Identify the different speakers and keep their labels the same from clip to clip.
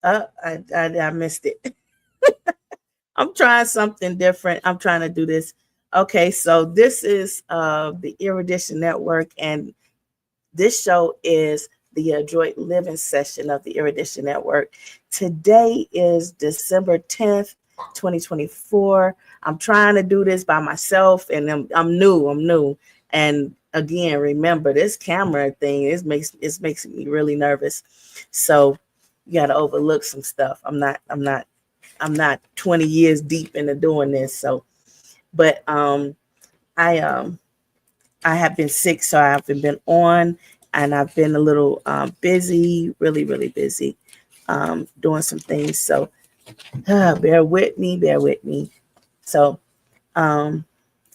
Speaker 1: I missed it. I'm trying something different. I'm trying to do this. Okay, so this is the Erudition Network, and this show is the Adroit Living session of the Erudition Network. Today is December 10th, 2024. I'm trying to do this by myself, and I'm new. I'm new. And again, remember this camera thing. It makes me really nervous. So you got to overlook some stuff. I'm not 20 years deep into doing this. So, but I I have been sick, so I haven't been on, and I've been a little busy, really busy, doing some things. So bear with me, bear with me. So I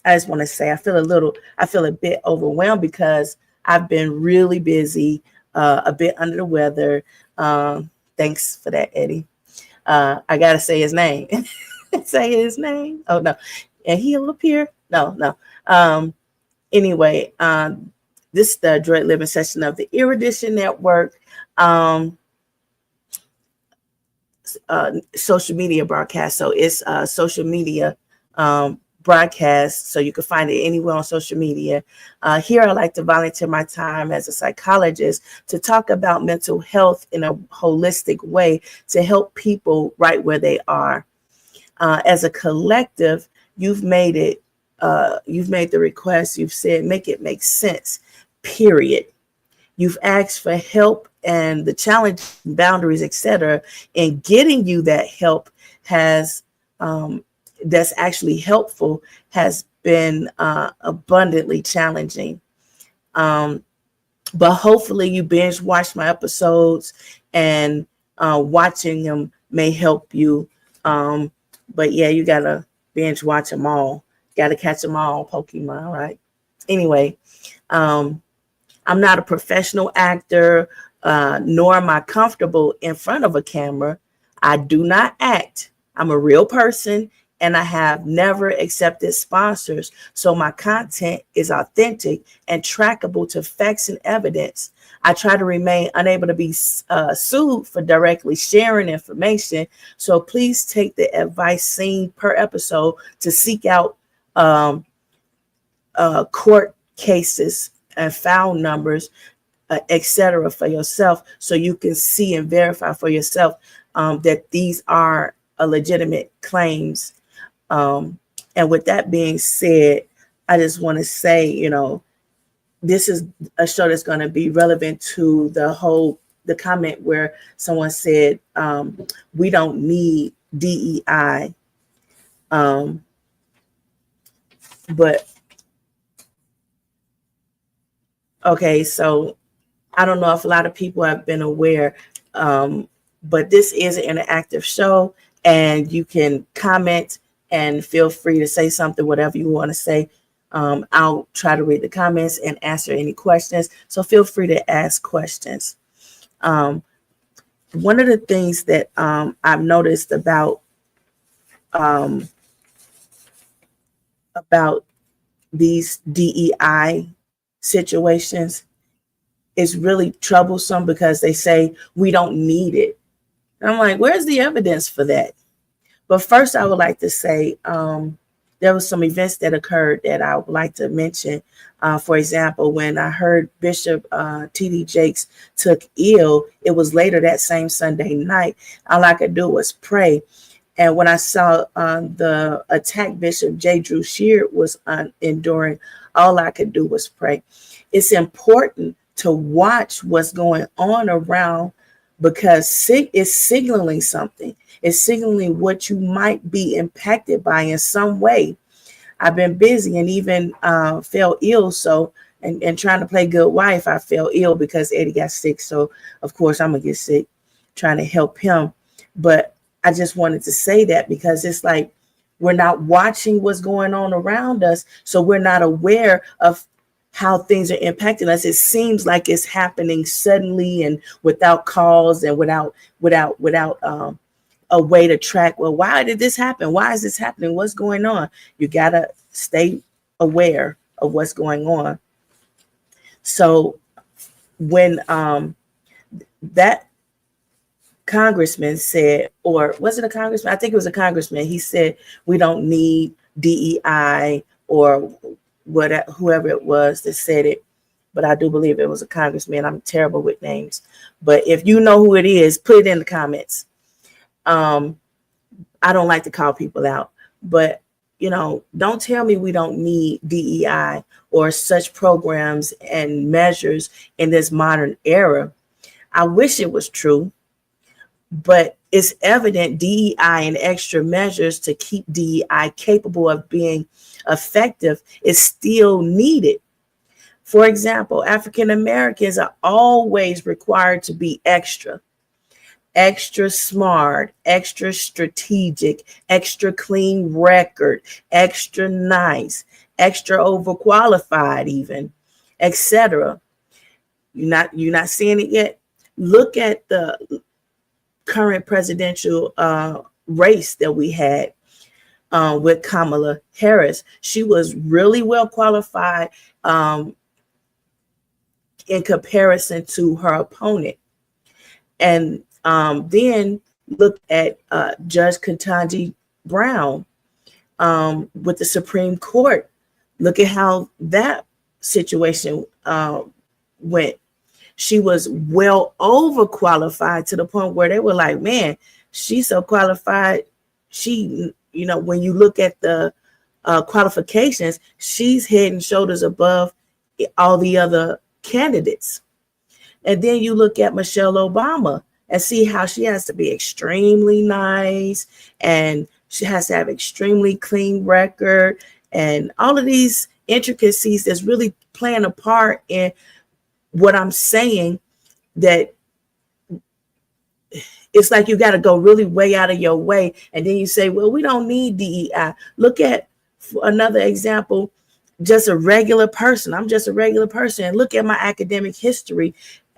Speaker 1: just want to say I feel a bit overwhelmed because I've been really busy, a bit under the weather. Thanks for that, Eddie. I gotta say his name. Say his name. Oh no, and he'll appear. No, no. Anyway, this is the Adroit Living session of the Erudition Network. Social media broadcast. So it's social media broadcast. So you can find it anywhere on social media. Here, I like to volunteer my time as a psychologist to talk about mental health in a holistic way to help people right where they are. As a collective, you've made it. You've made the request. You've said, make it make sense, period. You've asked for help, and the challenge, boundaries, etc. in getting you that help has that's actually helpful has been abundantly challenging. But hopefully you binge watch my episodes, and watching them may help you. But yeah, you gotta binge watch them all. Gotta catch them all, Pokemon, right? Anyway, I'm not a professional actor, nor am I comfortable in front of a camera. I do not act. I'm a real person, and I have never accepted sponsors. So my content is authentic and trackable to facts and evidence. I try to remain unable to be sued for directly sharing information. So please take the advice seen per episode to seek out court cases and file numbers, etc., for yourself, so you can see and verify for yourself that these are legitimate claims. And with that being said, I just want to say, this is a show that's going to be relevant to the comment where someone said, we don't need DEI. But okay, so I don't know if a lot of people have been aware, but this is an interactive show, and you can comment and feel free to say something, whatever you want to say. I'll try to read the comments and answer any questions. So feel free to ask questions. One of the things that I've noticed about these DEI situations is really troublesome because they say we don't need it. And I'm like, where's the evidence for that? But first, I would like to say there was some events that occurred that I would like to mention. For example, when I heard Bishop T.D. Jakes took ill, it was later that same Sunday night. All I could do was pray. And when I saw the attack Bishop J. Drew Sheard was enduring, all I could do was pray. It's important to watch what's going on around, because it's signaling something. It's signaling what you might be impacted by in some way. I've been busy and even fell ill. So, and trying to play good wife, I fell ill because Eddie got sick. So, of course, I'm going to get sick trying to help him. But I just wanted to say that because it's like we're not watching what's going on around us. So we're not aware of how things are impacting us. It seems like it's happening suddenly and without cause and without a way to track. Well, why did this happen? Why is this happening? What's going on? You gotta stay aware of what's going on. So when that congressman said, or was it a congressman? I think it was a congressman. He said, we don't need DEI or whoever it was that said it. But I do believe it was a congressman. I'm terrible with names. But if you know who it is, put it in the comments. I don't like to call people out. But, don't tell me we don't need DEI or such programs and measures in this modern era. I wish it was true, but it's evident DEI and extra measures to keep DEI capable of being effective is still needed. For example, African Americans are always required to be extra smart, extra strategic, extra clean record, extra nice, extra overqualified even, etc. You're not seeing it yet? Look at the current presidential race that we had with Kamala Harris. She was really well qualified in comparison to her opponent. And then look at Judge Ketanji Brown with the Supreme Court. Look at how that situation went. She was well overqualified to the point where they were like, man, she's so qualified. She, when you look at the qualifications, she's head and shoulders above all the other candidates. And then you look at Michelle Obama and see how she has to be extremely nice, and she has to have extremely clean record, and all of these intricacies that's really playing a part in what I'm saying, that it's like you got to go really way out of your way. And then you say, well, we don't need DEI. Look at another example, just a regular person. I'm just a regular person. And look at my academic history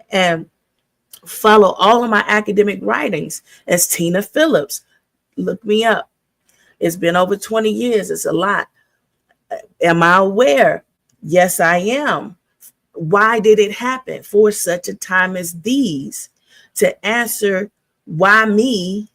Speaker 1: and follow all of my academic writings as Tina Phillips. Look me up. It's been over 20 years. It's a lot. Am I aware? Yes, I am. Why did it happen for such a time as these? To answer why me,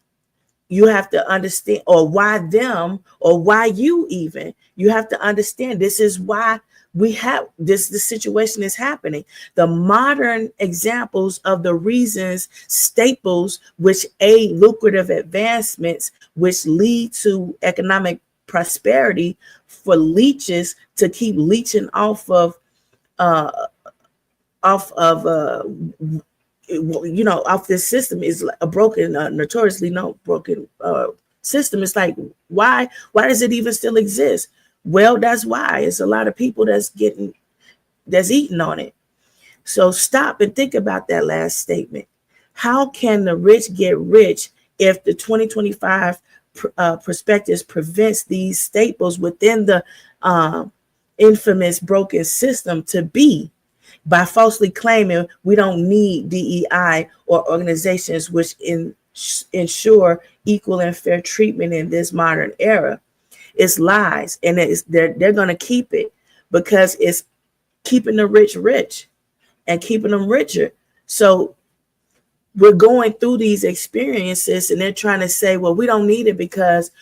Speaker 1: you have to understand, or why them, or why you even. You have to understand this is why we have this situation is happening. The modern examples of the reasons, staples, which aid lucrative advancements, which lead to economic prosperity for leeches to keep leeching off of this system is a broken, notoriously broken system. It's like, why does it even still exist? Well, that's why. It's a lot of people that's eating on it. So stop and think about that last statement. How can the rich get rich if the 2025 perspectives prevents these staples within the infamous broken system to be, by falsely claiming we don't need DEI or organizations which ensure equal and fair treatment in this modern era? It's lies, and they're going to keep it because it's keeping the rich rich and keeping them richer. So we're going through these experiences, and they're trying to say, well, we don't need it because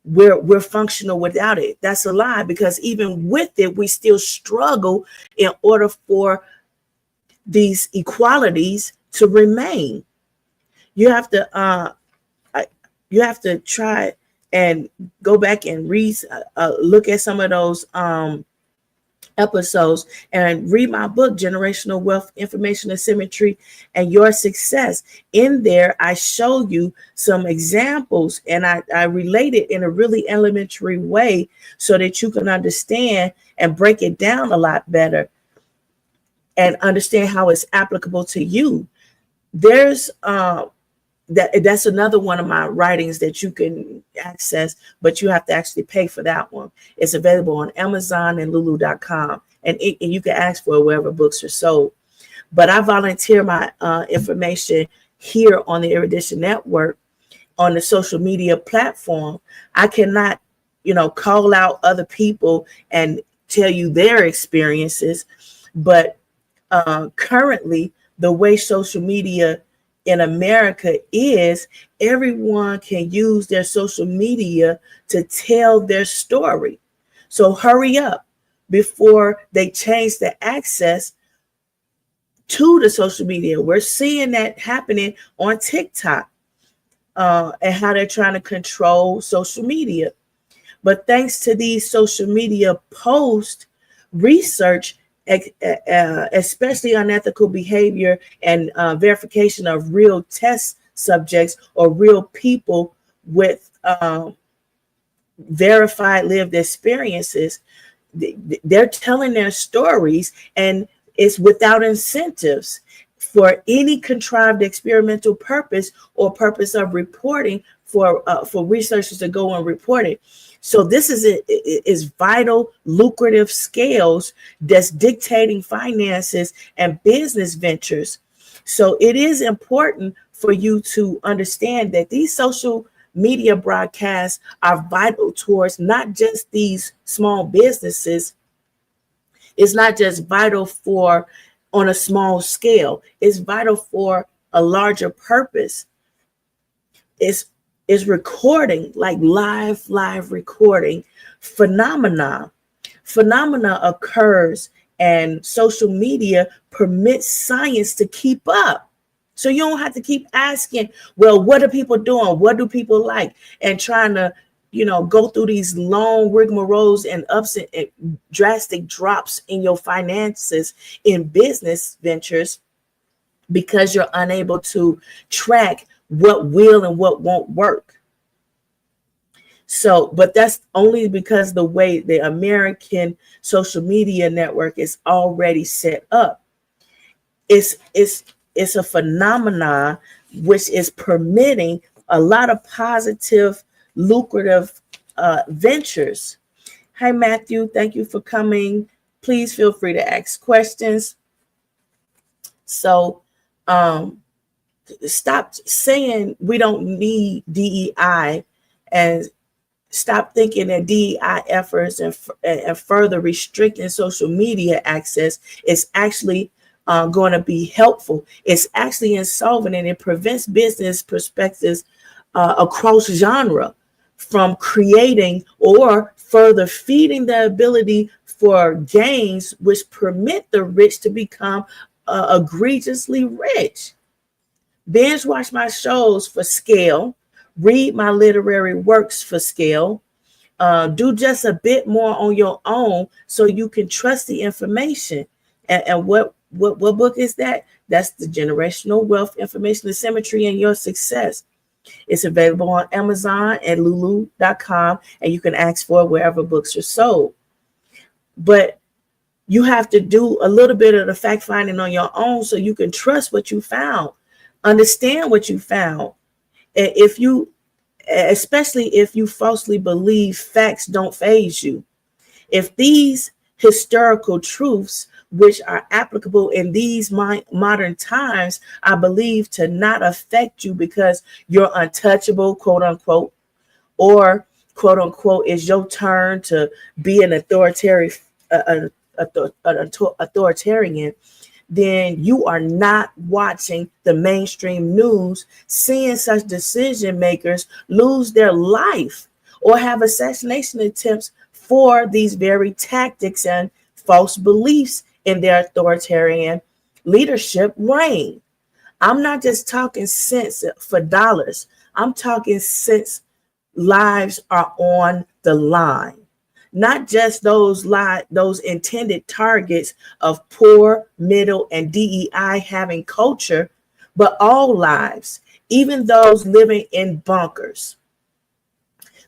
Speaker 1: we're functional without it. That's a lie, because even with it, we still struggle in order for these equalities to remain. You have to try and go back and look at some of those episodes and read my book, Generational Wealth, Information Asymmetry, and Your Success. In there, I show you some examples, and I relate it in a really elementary way so that you can understand and break it down a lot better and understand how it's applicable to you. There's that's another one of my writings that you can access, but you have to actually pay for that one. It's available on Amazon and Lulu.com, and you can ask for it wherever books are sold. But I volunteer my information here on the Erudition Network on the social media platform. I cannot, call out other people and tell you their experiences, but currently the way social media in America is everyone can use their social media to tell their story. So hurry up before they change the access to the social media. We're seeing that happening on TikTok, and how they're trying to control social media. But thanks to these social media posts, research, especially unethical behavior and verification of real test subjects or real people with verified lived experiences, they're telling their stories, and it's without incentives for any contrived experimental purpose or purpose of reporting for researchers to go and report it. So this is vital, lucrative scales that's dictating finances and business ventures. So it is important for you to understand that these social media broadcasts are vital towards not just these small businesses. It's not just vital for on a small scale. It's vital for a larger purpose. It's recording, like live recording phenomena. Phenomena occurs, and social media permits science to keep up. So you don't have to keep asking, well, what are people doing? What do people like? And trying to, go through these long rigmaroles and ups and drastic drops in your finances in business ventures because you're unable to track what will and what won't work. So, but that's only because the way the American social media network is already set up. It's a phenomenon which is permitting a lot of positive, lucrative ventures. Hi, Matthew. Thank you for coming. Please feel free to ask questions. So, stop saying we don't need DEI, and stop thinking that DEI efforts and further restricting social media access is actually going to be helpful. It's actually insolvent, and it prevents business perspectives across genre from creating or further feeding the ability for gains which permit the rich to become egregiously rich. Binge watch my shows for scale. Read my literary works for scale. Do just a bit more on your own so you can trust the information. And what book is that? That's the Generational Wealth Information Asymmetry and Your Success. It's available on Amazon and lulu.com, and you can ask for it wherever books are sold. But you have to do a little bit of the fact finding on your own so you can trust what you found, understand what you found. Especially if you falsely believe facts don't faze you. If these historical truths, which are applicable in these modern times, are believed to not affect you because you're untouchable, quote unquote, or quote unquote, it's your turn to be an authoritarian, then you are not watching the mainstream news, seeing such decision makers lose their life or have assassination attempts for these very tactics and false beliefs in their authoritarian leadership reign. I'm not just talking sense for dollars. I'm talking sense lives are on the line. Not just those intended targets of poor, middle, and DEI having culture, but all lives, even those living in bunkers.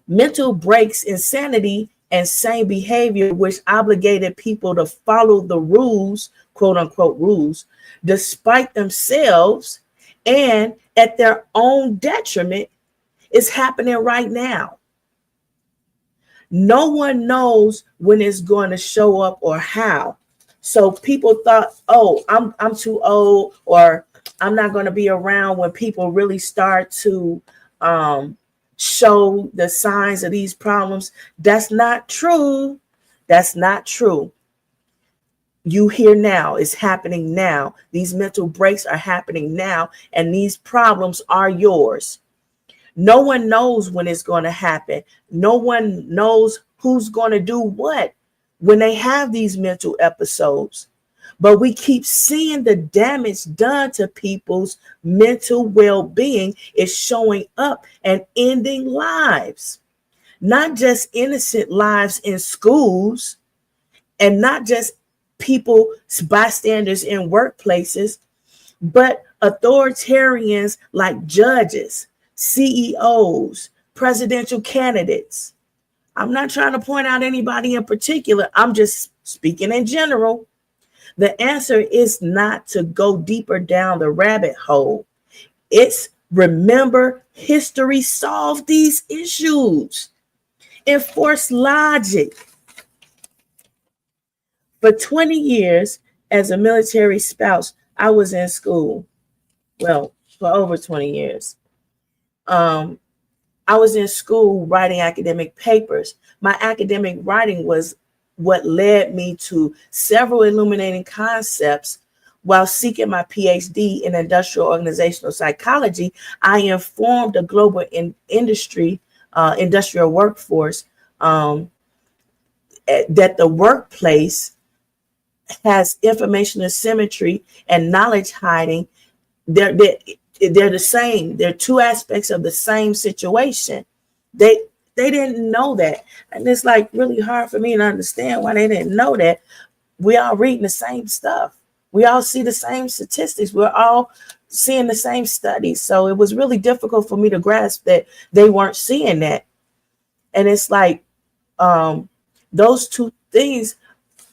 Speaker 1: Mental breaks, insanity, and sane behavior, which obligated people to follow the rules, quote unquote rules, despite themselves and at their own detriment, is happening right now. No one knows when it's going to show up or how. So people thought, oh, I'm too old, or I'm not going to be around when people really start to show the signs of these problems. That's not true. That's not true. you hear now, it's happening now. These mental breaks are happening now, and these problems are yours. No one knows when it's going to happen. No one knows who's going to do what when they have these mental episodes. But we keep seeing the damage done to people's mental well-being is showing up and ending lives. Not just innocent lives in schools, and not just people, bystanders in workplaces, but authoritarians like judges, CEOs, presidential candidates. I'm not trying to point out anybody in particular. I'm just speaking in general. The answer is not to go deeper down the rabbit hole. It's remember history, solve these issues, enforce logic. For 20 years, as a military spouse, I was in school. Well, for over 20 years. I was in school writing academic papers. My academic writing was what led me to several illuminating concepts. While seeking my PhD in industrial organizational psychology, I informed a global industrial workforce that the workplace has information asymmetry and knowledge hiding. They're the same. They're two aspects of the same situation. They didn't know that. And it's like really hard for me to understand why they didn't know that. We all reading the same stuff. We all see the same statistics. We're all seeing the same studies. So it was really difficult for me to grasp that they weren't seeing that. And it's like those two things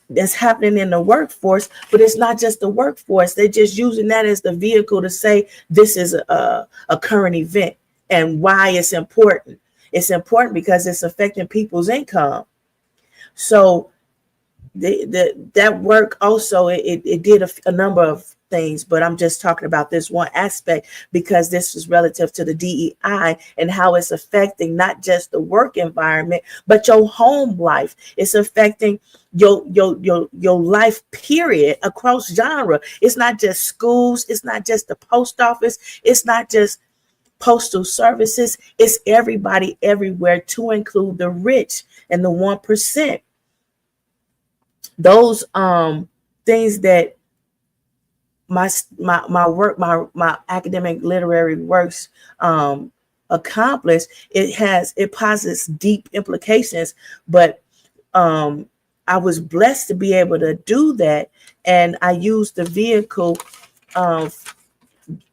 Speaker 1: that's happening in the workforce, but it's not just the workforce. They're just using that as the vehicle to say this is a current event and why it's important. It's important because it's affecting people's income. So that work also, it did a number of things, but I'm just talking about this one aspect because this is relative to the DEI and how it's affecting not just the work environment, but your home life. It's affecting your life period across genre. It's not just schools. It's not just the post office. It's not just postal services. It's everybody everywhere, to include the rich and the 1%. Those things that my work, my academic literary works accomplish, it posits deep implications. But I was blessed to be able to do that, and I used the vehicle of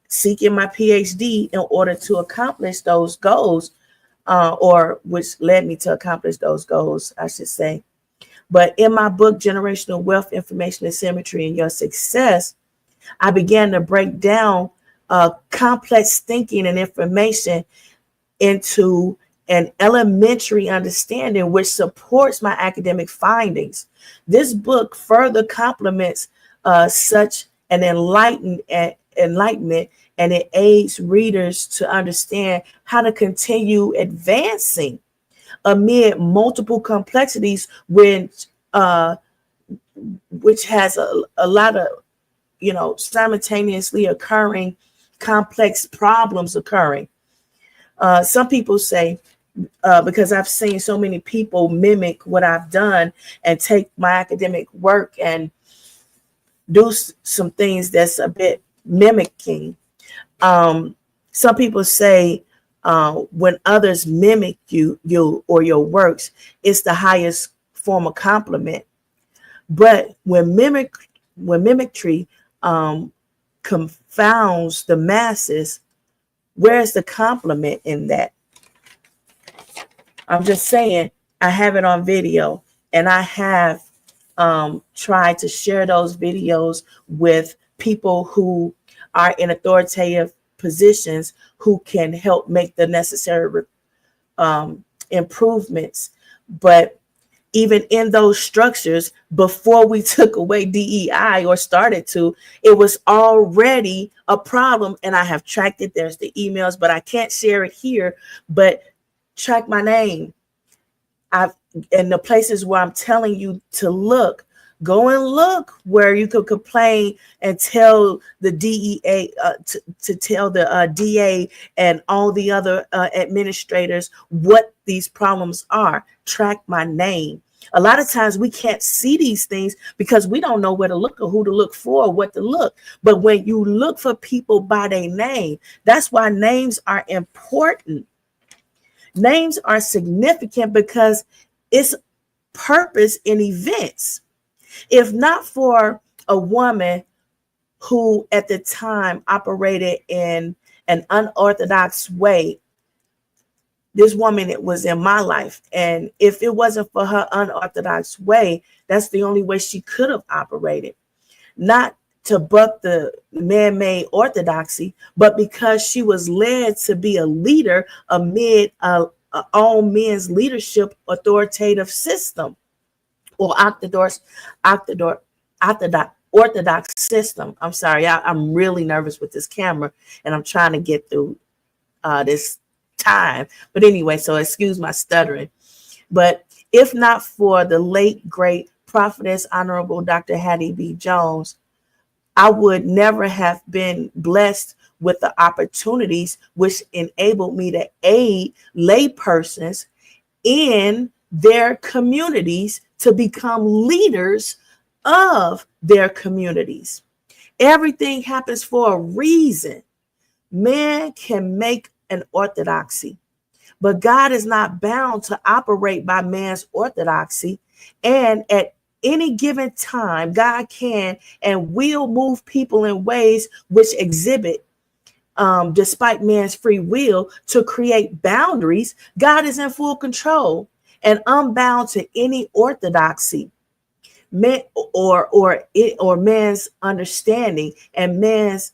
Speaker 1: seeking my PhD in order to accomplish those goals, or which led me to accomplish those goals, I should say. But in my book, Generational Wealth, Information Asymmetry, and Your Success, I began to break down complex thinking and information into an elementary understanding which supports my academic findings. This book further complements such an enlightenment, and it aids readers to understand how to continue advancing amid multiple complexities, which has a lot of simultaneously occurring complex problems occurring. Some people say, because I've seen so many people mimic what I've done and take my academic work and do some things that's a bit mimicking. Some people say when others mimic you or your works, it's the highest form of compliment. But when mimicry confounds the masses, where's the compliment in that? I'm just saying, I have it on video, and I have tried to share those videos with people who are in authoritative positions who can help make the necessary improvements. But even in those structures, before we took away DEI or started to, it was already a problem. And I have tracked it. There's the emails, but I can't share it here. But track my name. And the places where I'm telling you to look, Go and look where you could complain and tell the DEA, to tell the DA and all the other administrators what these problems are. Track my name. A lot of times we can't see these things because we don't know where to look or who to look for or what to look. But when you look for people by their name, that's why names are important. Names are significant because it's purpose in events. If not for a woman who at the time operated in an unorthodox way, this woman, it was in my life. And if it wasn't for her unorthodox way, that's the only way she could have operated. Not to buck the man-made orthodoxy, but because she was led to be a leader amid all men's leadership authoritative system, or orthodox system. I'm sorry, I'm really nervous with this camera, and I'm trying to get through this time. But anyway, so excuse my stuttering. But if not for the late great prophetess, Honorable Dr. Hattie B. Jones, I would never have been blessed with the opportunities which enabled me to aid laypersons in their communities to become leaders of their communities. Everything happens for a reason. Man can make an orthodoxy, but God is not bound to operate by man's orthodoxy. And at any given time, God can and will move people in ways which exhibit, despite man's free will, to create boundaries. God is in full control and unbound to any orthodoxy, man, or man's understanding, and man's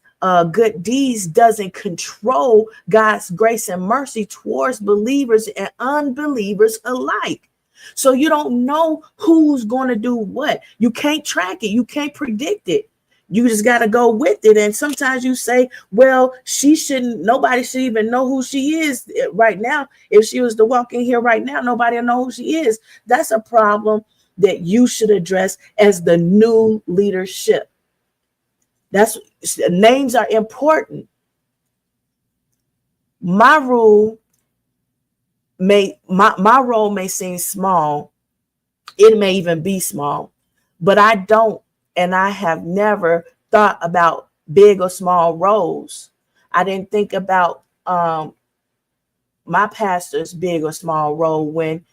Speaker 1: good deeds doesn't control God's grace and mercy towards believers and unbelievers alike. So you don't know who's going to do what. You can't track it. You can't predict it. You just got to go with it. And sometimes you say, well, nobody should even know who she is right now. If she was to walk in here right now, nobody will know who she is. That's a problem that you should address as the new leadership. Names are important. My role may seem small. It may even be small, but I don't, and I have never thought about big or small roles. I didn't think about my pastor's big or small role when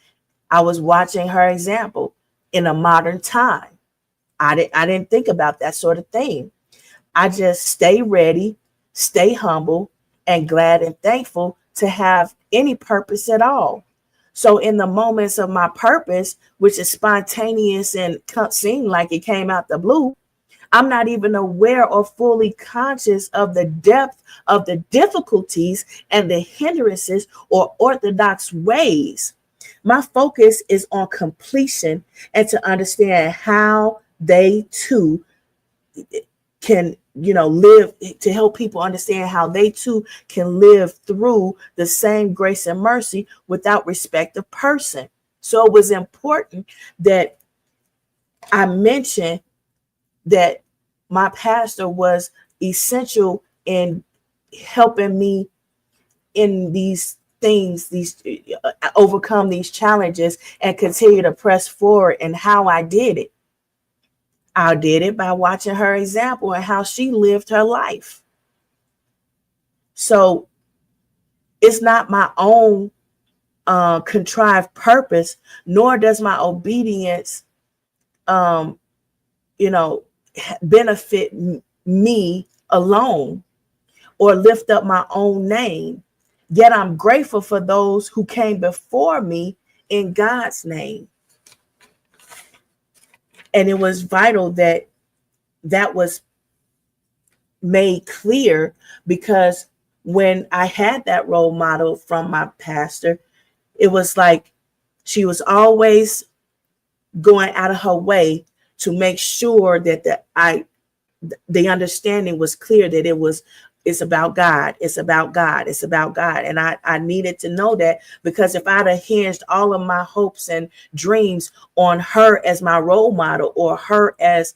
Speaker 1: I was watching her example in a modern time. I didn't think about that sort of thing. I just stay ready, stay humble, and glad and thankful to have any purpose at all. So in the moments of my purpose, which is spontaneous and seem like it came out the blue, I'm not even aware or fully conscious of the depth of the difficulties and the hindrances or orthodox ways. My focus is on completion and to understand how they too can, live, to help people understand how they too can live through the same grace and mercy without respect of person. So it was important that I mentioned that my pastor was essential in helping me in these things, overcome these challenges and continue to press forward. And how I did it. I did it by watching her example and how she lived her life. So it's not my own contrived purpose, nor does my obedience, benefit me alone or lift up my own name. Yet I'm grateful for those who came before me in God's name. And it was vital that was made clear, because when I had that role model from my pastor, it was like she was always going out of her way to make sure that the understanding was clear, that it was It's about God. It's about God. It's about God. And I needed to know that, because if I'd have hinged all of my hopes and dreams on her as my role model, or her as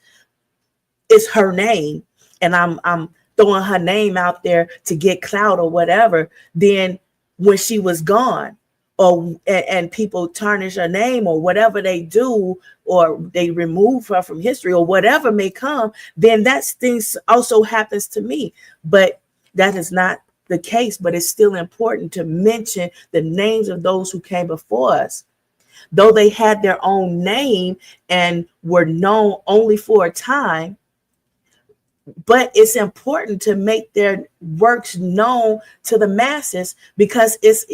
Speaker 1: it's her name, and I'm throwing her name out there to get clout or whatever, then when she was gone, or and people tarnish her name or whatever they do, or they remove her from history or whatever may come, then that things also happens to me. But that is not the case. But it's still important to mention the names of those who came before us, though they had their own name and were known only for a time. But it's important to make their works known to the masses, because it's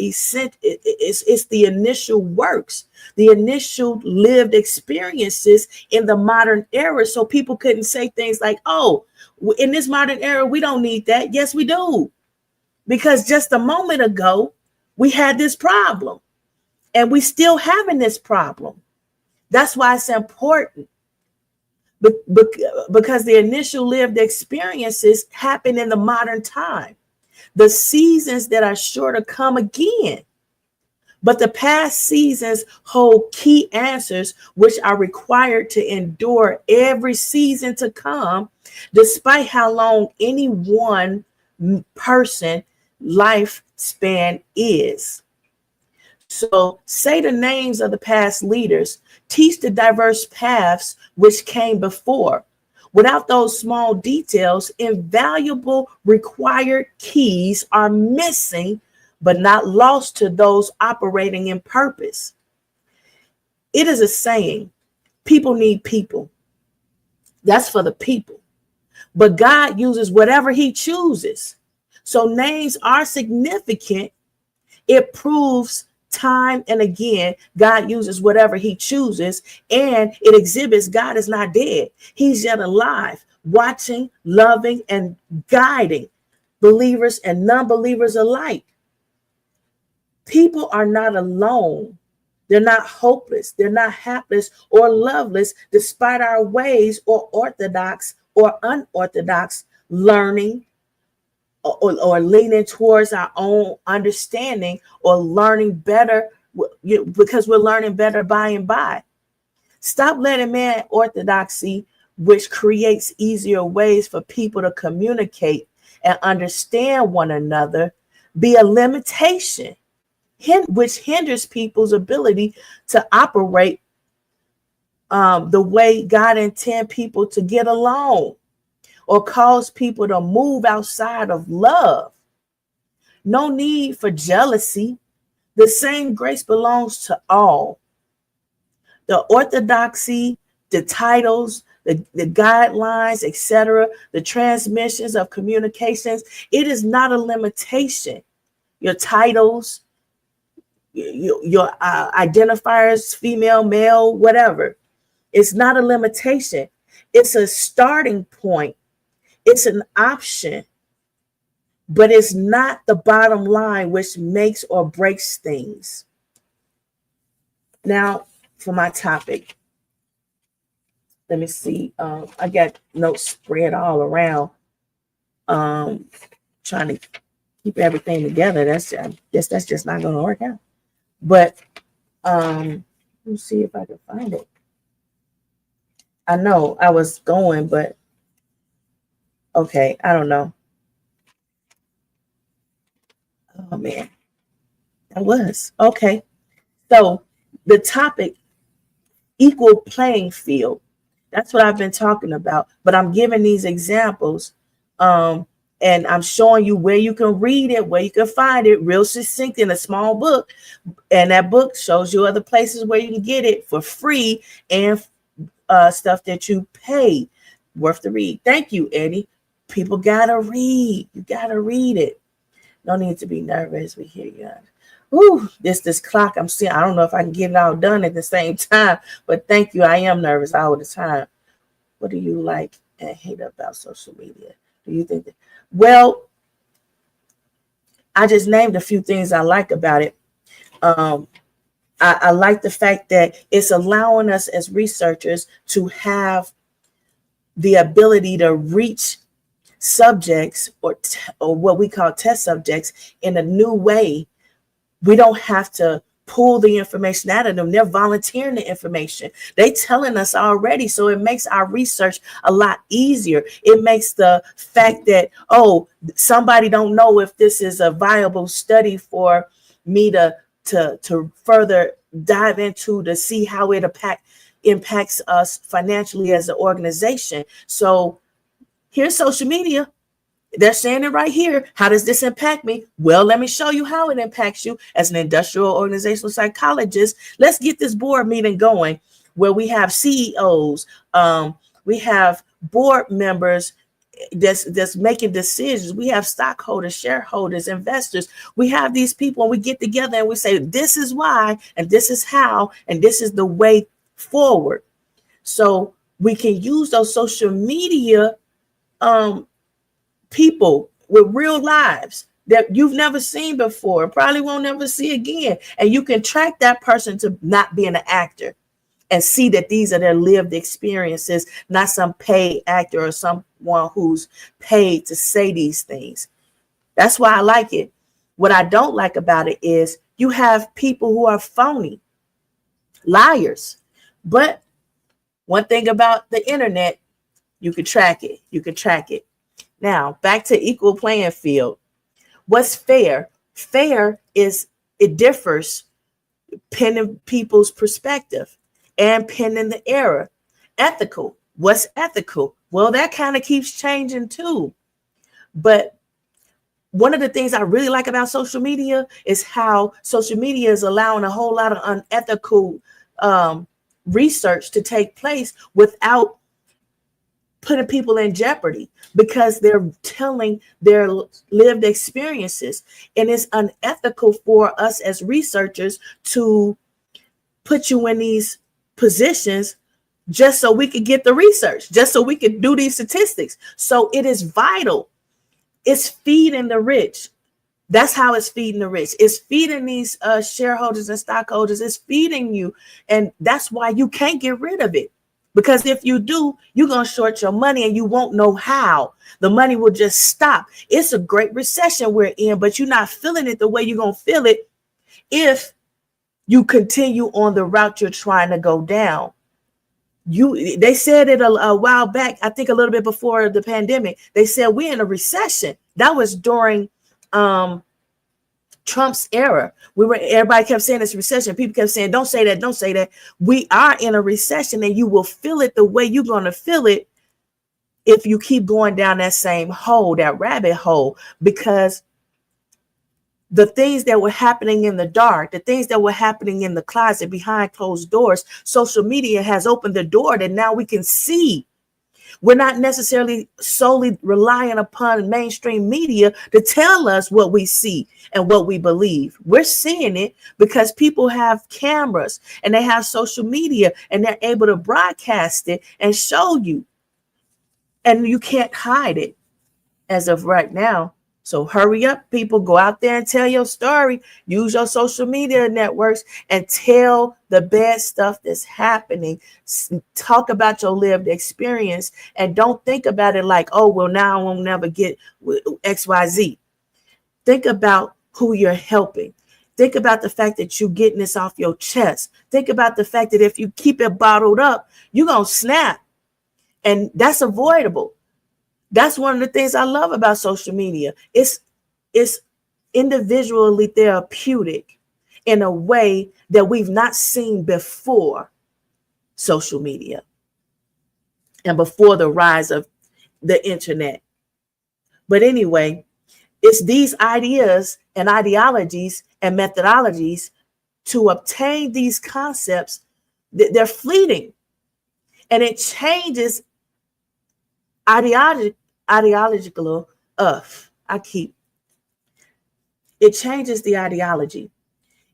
Speaker 1: the initial works, the initial lived experiences in the modern era. So people couldn't say things like, oh, in this modern era, we don't need that. Yes, we do. Because just a moment ago, we had this problem, and we still having this problem. That's why it's important. Because the initial lived experiences happen in the modern time, the seasons that are sure to come again. But the past seasons hold key answers, which are required to endure every season to come, despite how long any one person lifespan is. So say the names of the past leaders, teach the diverse paths which came before. Without those small details, invaluable required keys are missing, but not lost to those operating in purpose. It is a saying, people need people. That's for the people. But God uses whatever he chooses. So names are significant. It proves time and again, God uses whatever he chooses, and it exhibits God is not dead. He's yet alive, watching, loving, and guiding believers and non-believers alike. People are not alone. They're not hopeless. They're not hapless or loveless, despite our ways or orthodox or unorthodox learning, or leaning towards our own understanding, or learning better, because we're learning better by and by. Stop letting man orthodoxy, which creates easier ways for people to communicate and understand one another, be a limitation, which hinders people's ability to operate the way God intends people to get along, or cause people to move outside of love. No need for jealousy. The same grace belongs to all. The orthodoxy, the titles, the guidelines, etc., the transmissions of communications, it is not a limitation. Your titles, your identifiers, female, male, whatever. It's not a limitation. It's a starting point. It's an option, but it's not the bottom line, which makes or breaks things. Now, for my topic, let me see. I got notes spread all around, trying to keep everything together. I guess that's just not going to work out. But let me see if I can find it. I know I was going, but okay, I don't know. Oh man, that was okay. So the topic, equal playing field. That's what I've been talking about. But I'm giving these examples, and I'm showing you where you can read it, where you can find it, real succinct in a small book. And that book shows you other places where you can get it for free, and stuff that you pay, worth the read. Thank you, Eddie. People gotta read. You gotta read it. No need to be nervous. We hear you. Ooh, this clock I'm seeing. I don't know if I can get it all done at the same time, but thank you. I am nervous all the time. What do you like and hate about social media? Do you think that? Well, I just named a few things I like about it. I like the fact that it's allowing us as researchers to have the ability to reach subjects or what we call test subjects in a new way. We don't have to pull the information out of them. They're volunteering the information. They telling us already. So it makes our research a lot easier. It makes the fact that, oh, somebody don't know if this is a viable study for me to further dive into to see how it impacts us financially as an organization. So here's social media. They're saying it right here. How does this impact me? Well, let me show you how it impacts you as an industrial organizational psychologist. Let's get this board meeting going where we have CEOs, we have board members that's making decisions. We have stockholders, shareholders, investors. We have these people, and we get together and we say, this is why, and this is how, and this is the way forward. So we can use those social media people with real lives that you've never seen before, probably won't never see again. And you can track that person to not being an actor and see that these are their lived experiences, not some paid actor or someone who's paid to say these things. That's why I like it. What I don't like about it is you have people who are phony, liars. But one thing about the internet, you can track it. You can track it. Now, back to equal playing field. What's fair? Fair is it differs pending people's perspective and pending the era. Ethical. What's ethical? Well, that kind of keeps changing too. But one of the things I really like about social media is how social media is allowing a whole lot of unethical research to take place without putting people in jeopardy, because they're telling their lived experiences. And it's unethical for us as researchers to put you in these positions just so we could get the research, just so we could do these statistics. So it is vital. It's feeding the rich. That's how it's feeding the rich. It's feeding these shareholders and stockholders. It's feeding you. And that's why you can't get rid of it. Because if you do, you're going to short your money and you won't know how. The money will just stop. It's a great recession we're in, but you're not feeling it the way you're going to feel it if you continue on the route you're trying to go down. They said it a while back, I think a little bit before the pandemic. They said we're in a recession. That was during Trump's era. Everybody kept saying it's a recession. People kept saying, don't say that, don't say that. We are in a recession, and you will feel it the way you're going to feel it if you keep going down that same hole, that rabbit hole, because the things that were happening in the dark, the things that were happening in the closet behind closed doors, social media has opened the door that now we can see. We're not necessarily solely relying upon mainstream media to tell us what we see and what we believe. We're seeing it because people have cameras and they have social media and they're able to broadcast it and show you. And you can't hide it as of right now. So hurry up, people. Go out there and tell your story. Use your social media networks and tell the bad stuff that's happening. Talk about your lived experience and don't think about it like, oh, well, now I won't never get XYZ. Think about who you're helping. Think about the fact that you're getting this off your chest. Think about the fact that if you keep it bottled up, you're going to snap. And that's avoidable. That's one of the things I love about social media. It's individually therapeutic in a way that we've not seen before social media and before the rise of the internet. But anyway, it's these ideas and ideologies and methodologies to obtain these concepts. They're fleeting, and it changes ideological it changes the ideology,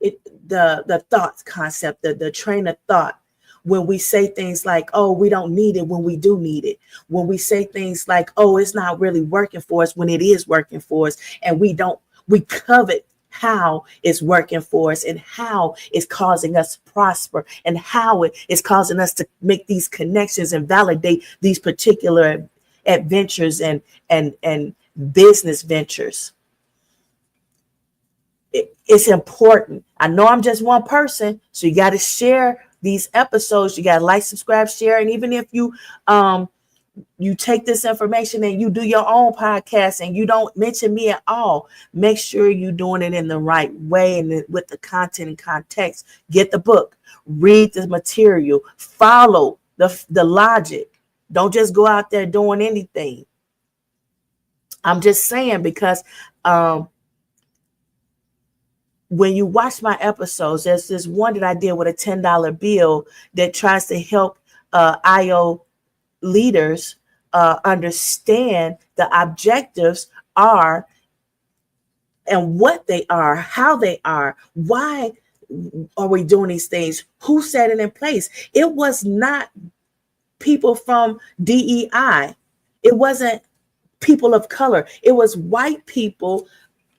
Speaker 1: the thoughts concept, the train of thought. When we say things like, oh, we don't need it when we do need it. When we say things like, oh, it's not really working for us when it is working for us. And we covet how it's working for us and how it's causing us to prosper and how it is causing us to make these connections and validate these particular adventures and business ventures. It's important. I know I'm just one person, so you got to share these episodes. You got to like, subscribe, share, and even if you take this information and you do your own podcast and you don't mention me at all, make sure you're doing it in the right way and with the content and context. Get the book, read the material, follow the logic. Don't just go out there doing anything. I'm just saying, because when you watch my episodes, there's this one that I did with a $10 bill that tries to help IO leaders understand the objectives are and what they are, how they are, why are we doing these things, who set it in place. It was not people from DEI. It wasn't people of color. It was white people,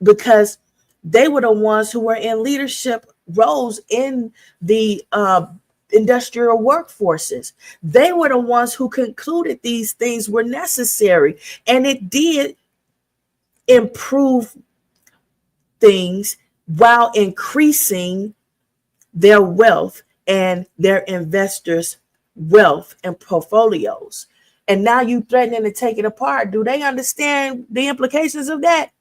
Speaker 1: because they were the ones who were in leadership roles in the industrial workforces. They were the ones who concluded these things were necessary, and it did improve things while increasing their wealth and their investors' wealth and portfolios. And now you threatening to take it apart. Do they understand the implications of that?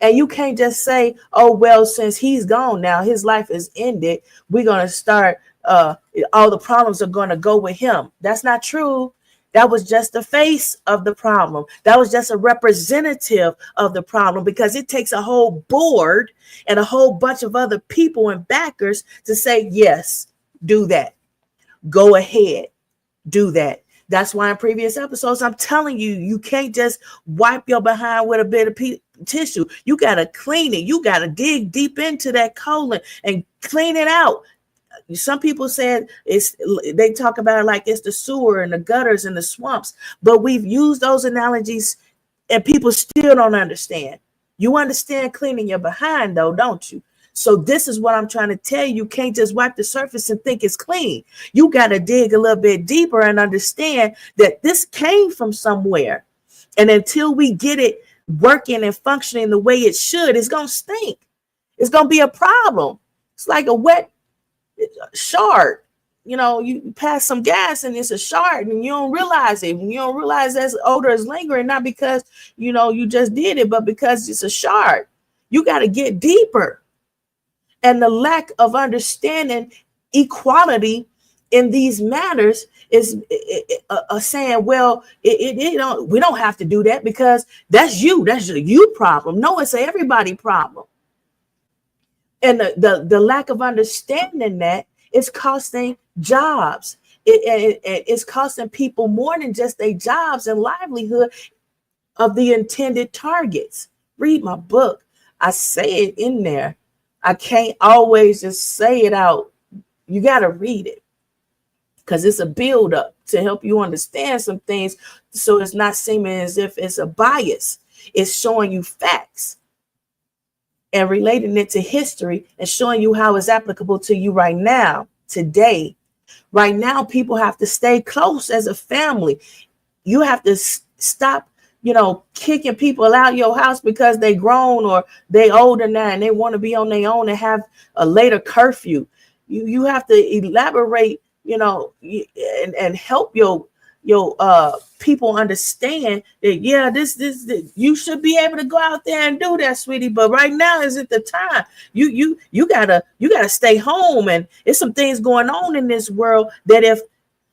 Speaker 1: And you can't just say, oh, well, since he's gone now, his life is ended, we're going to start, all the problems are going to go with him. That's not true. That was just the face of the problem. That was just a representative of the problem, because it takes a whole board and a whole bunch of other people and backers to say, yes, do that. Go ahead, do that. That's why in previous episodes, I'm telling you, you can't just wipe your behind with a bit of tissue. You got to clean it. You got to dig deep into that colon and clean it out. Some people said they talk about it like it's the sewer and the gutters and the swamps, but we've used those analogies and people still don't understand. You understand cleaning your behind though, don't you? So this is what I'm trying to tell you. You can't just wipe the surface and think it's clean. You got to dig a little bit deeper and understand that this came from somewhere. And until we get it working and functioning the way it should, it's going to stink. It's going to be a problem. It's like a wet shard. You know, you pass some gas and it's a shard and you don't realize it. You don't realize that odor is lingering, not because, you know, you just did it, but because it's a shard. You got to get deeper. And the lack of understanding equality in these matters is saying, well, we don't have to do that because that's a you problem. No, it's an everybody problem. And the lack of understanding that is costing jobs. It's costing people more than just their jobs and livelihood of the intended targets. Read my book. I say it in there. I can't always just say it out. You got to read it because it's a build up to help you understand some things. So it's not seeming as if it's a bias. It's showing you facts and relating it to history and showing you how it's applicable to you right now, today. Right now, people have to stay close as a family. You have to stop, kicking people out your house because they grown or they older now and they want to be on their own and have a later curfew. You have to elaborate, and help your people understand that, yeah, this you should be able to go out there and do that, sweetie. But right now isn't the time. You gotta stay home, and there's some things going on in this world that if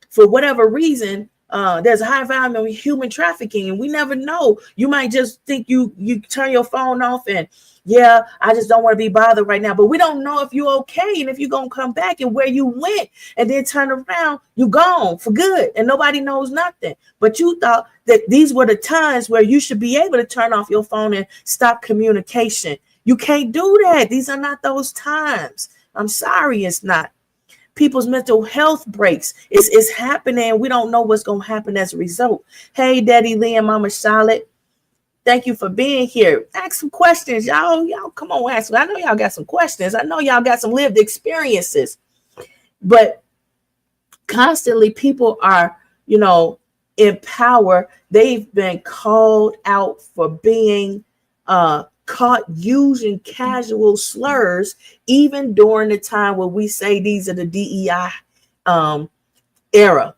Speaker 1: for whatever reason there's a high volume of human trafficking, and we never know. You might just think you turn your phone off and yeah, I just don't want to be bothered right now. But we don't know if you're okay and if you're going to come back and where you went, and then turn around, you gone for good and nobody knows nothing. But you thought that these were the times where you should be able to turn off your phone and stop communication. You can't do that. These are not those times. I'm sorry, it's not. People's mental health breaks. It's happening. We don't know what's going to happen as a result. Hey, Daddy Lee and Mama Charlotte. Thank you for being here. Ask some questions, y'all. Y'all come on, ask me. I know y'all got some questions. I know y'all got some lived experiences. But constantly people are, in power, they've been called out for being caught using casual slurs, even during the time where we say these are the DEI era.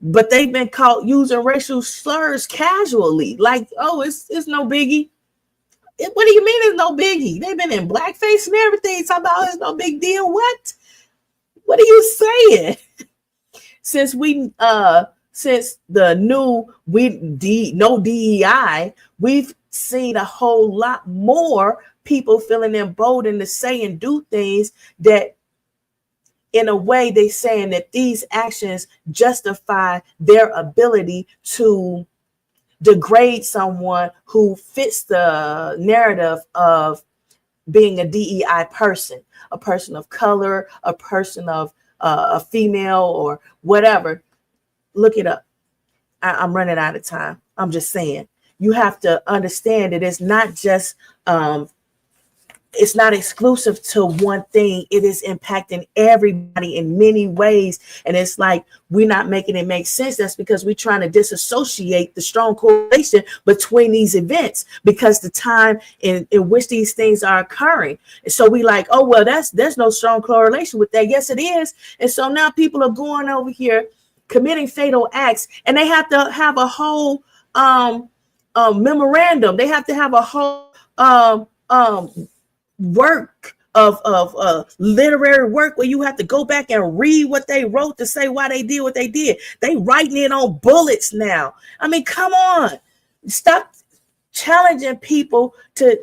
Speaker 1: But they've been caught using racial slurs casually, like, oh, it's no biggie. What do you mean it's no biggie? They've been in blackface and everything. Talking about it's no big deal. What are you saying? Since the new no DEI, we've seen a whole lot more people feeling emboldened to say and do things that, in a way, they saying that these actions justify their ability to degrade someone who fits the narrative of being a DEI person, a person of color, a person of a female or whatever. Look it up. I'm running out of time. I'm just saying, you have to understand that it's not just it's not exclusive to one thing. It is impacting everybody in many ways. And it's like, we're not making it make sense. That's because we're trying to disassociate the strong correlation between these events, because the time in which these things are occurring. And so we like, oh, well, there's no strong correlation with that. Yes, it is. And so now people are going over here committing fatal acts, and they have to have a whole memorandum. They have to have a whole work of literary work where you have to go back and read what they wrote to say why they did what they did. They writing it on bullets now. I mean, come on, stop challenging people to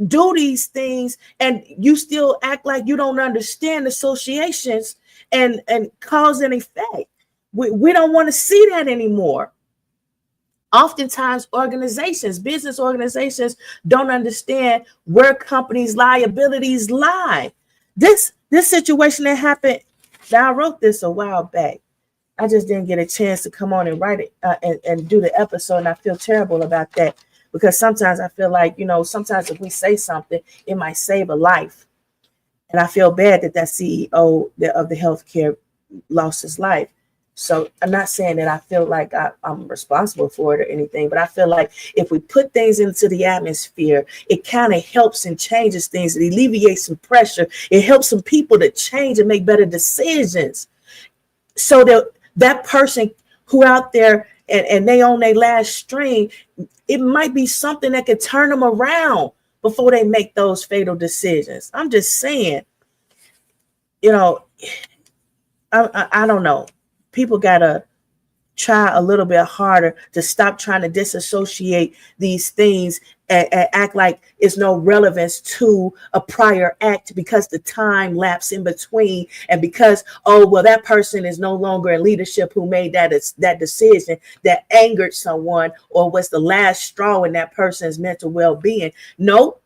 Speaker 1: do these things, and you still act like you don't understand associations and cause and effect. We don't want to see that anymore. Oftentimes, business organizations don't understand where companies' liabilities lie. This situation that happened, now I wrote this a while back. I just didn't get a chance to come on and write it and do the episode, and I feel terrible about that, because sometimes I feel like, sometimes if we say something, it might save a life. And I feel bad that CEO of the healthcare lost his life. So I'm not saying that I feel like I'm responsible for it or anything, but I feel like if we put things into the atmosphere, it kind of helps and changes things. It alleviates some pressure. It helps some people to change and make better decisions. So that person who out there and they on their last string, it might be something that could turn them around before they make those fatal decisions. I'm just saying, I don't know. People got to try a little bit harder to stop trying to disassociate these things and act like it's no relevance to a prior act because the time lapse in between, and because, oh, well, that person is no longer in leadership who made that decision that angered someone or was the last straw in that person's mental well-being. Nope.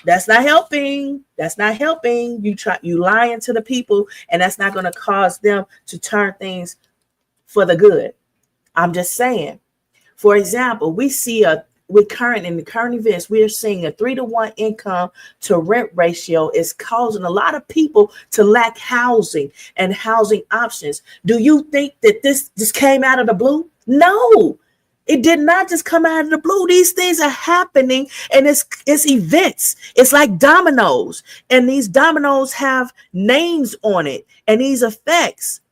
Speaker 1: That's not helping. You lying to the people, and that's not going to cause them to turn things for the good. I'm just saying. For example, we see in the current events, we are seeing a 3-to-1 income to rent ratio is causing a lot of people to lack housing and housing options. Do you think that this just came out of the blue? No. It did not just come out of the blue. These things are happening, and it's events. It's like dominoes, and these dominoes have names on it, and these effects.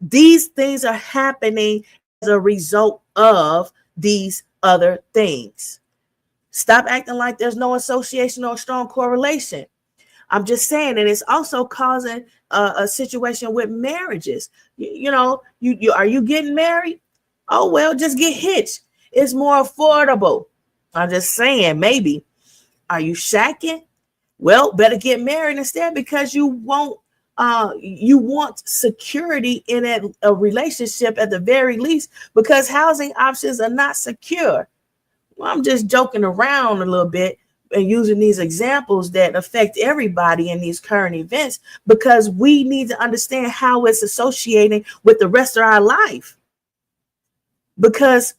Speaker 1: These things are happening as a result of these other things. Stop acting like there's no association or strong correlation. I'm just saying that it's also causing a situation with marriages. You are you getting married? Oh, well, just get hitched. It's more affordable. I'm just saying, maybe. Are you shacking? Well, better get married instead, because you want security in a relationship at the very least, because housing options are not secure. Well, I'm just joking around a little bit and using these examples that affect everybody in these current events, because we need to understand how it's associating with the rest of our life. Because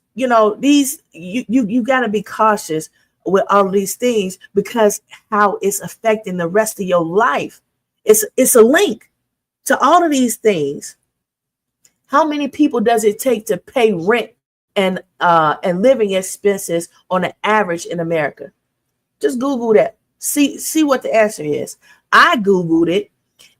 Speaker 1: these you got to be cautious with all of these things, because how it's affecting the rest of your life. It's a link to all of these things. How many people does it take to pay rent and living expenses on an average in America? Just Google that. See what the answer is. I Googled it,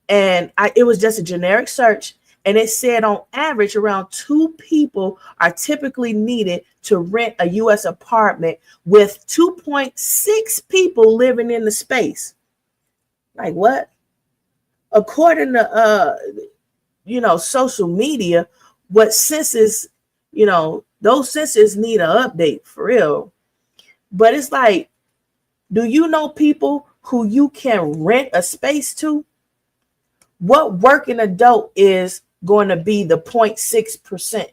Speaker 1: and it was just a generic search, and it said on average around 2 people are typically needed to rent a U.S. apartment, with 2.6 people living in the space. Like what? According to social media, what census, those census need an update for real. But it's like, do you know people who you can rent a space to? What working adult is going to be the 0.6%?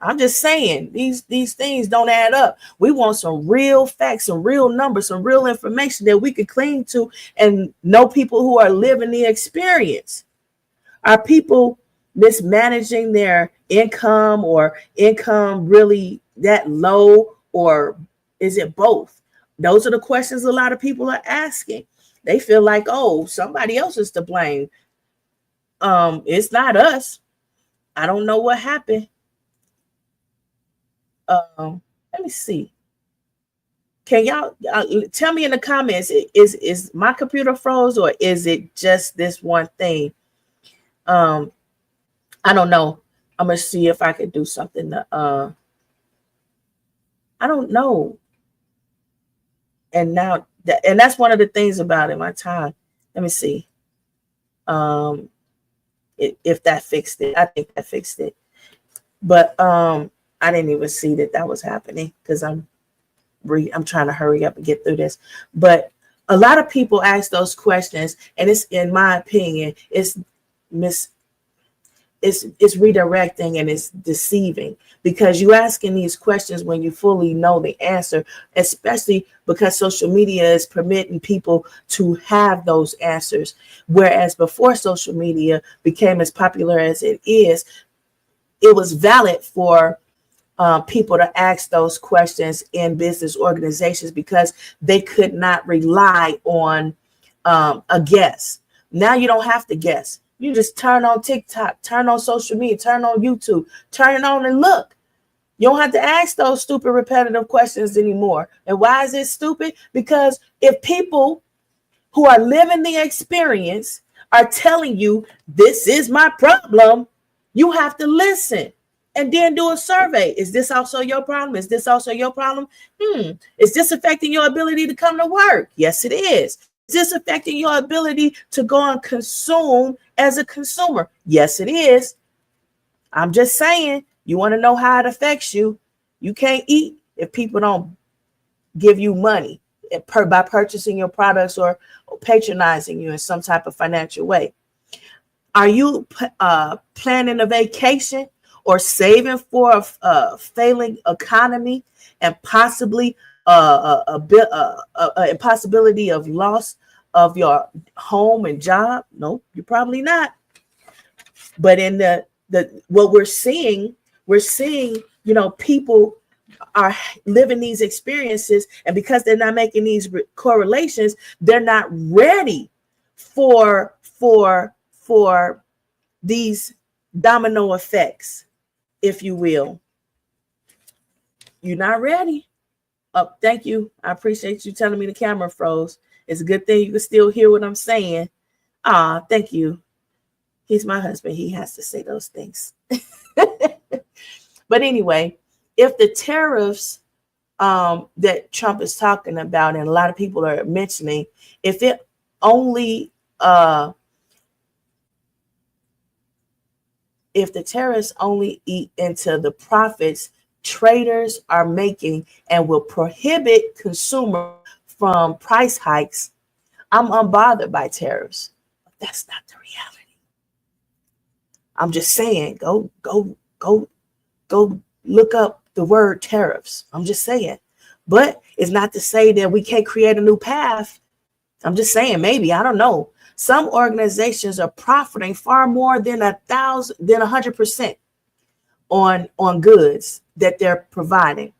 Speaker 1: I'm just saying, these things don't add up. We want some real facts, some real numbers, some real information that we could cling to and know people who are living the experience. Are people mismanaging their income, or income really that low, or is it both? Those are the questions a lot of people are asking. They feel like, oh, somebody else is to blame. It's not us. I don't know what happened. Let me see. Can y'all tell me in the comments, is my computer froze, or is it just this one thing? I don't know. I'm gonna see if I could do something to I don't know. And now and that's one of the things about it, my time. Let me see. If that fixed it. I think that fixed it. But I didn't even see that was happening, because I'm trying to hurry up and get through this. But a lot of people ask those questions, and it's, in my opinion, it's redirecting, and it's deceiving, because you asking these questions when you fully know the answer, especially because social media is permitting people to have those answers. Whereas before social media became as popular as it is, it was valid for people to ask those questions in business organizations, because they could not rely on a guess. Now you don't have to guess. You just turn on TikTok, turn on social media, turn on YouTube, turn it on and look. You don't have to ask those stupid repetitive questions anymore. And why is it stupid? Because if people who are living the experience are telling you, this is my problem, you have to listen and then do a survey. Is this also your problem? Is this also your problem? Is this affecting your ability to come to work? Yes, it is. Is this affecting your ability to go and consume as a consumer? Yes, it is. I'm just saying, you want to know how it affects you. You can't eat if people don't give you money by purchasing your products or patronizing you in some type of financial way. Are you planning a vacation or saving for a failing economy and possibly a possibility of loss of your home and job? No, you're probably not. But in the what we're seeing, people are living these experiences, and because they're not making these correlations, they're not ready for these domino effects, if you will. You're not ready. Oh, thank you. I appreciate you telling me the camera froze. It's a good thing you can still hear what I'm saying. Thank you. He's my husband. He has to say those things. But anyway, if the tariffs that Trump is talking about, and a lot of people are mentioning, if it only if the tariffs only eat into the profits traders are making and will prohibit consumers from price hikes, I'm unbothered by tariffs. But that's not the reality. I'm just saying, go look up the word tariffs. I'm just saying. But it's not to say that we can't create a new path. I'm just saying, maybe, I don't know. Some organizations are profiting far more than 100% on goods that they're providing.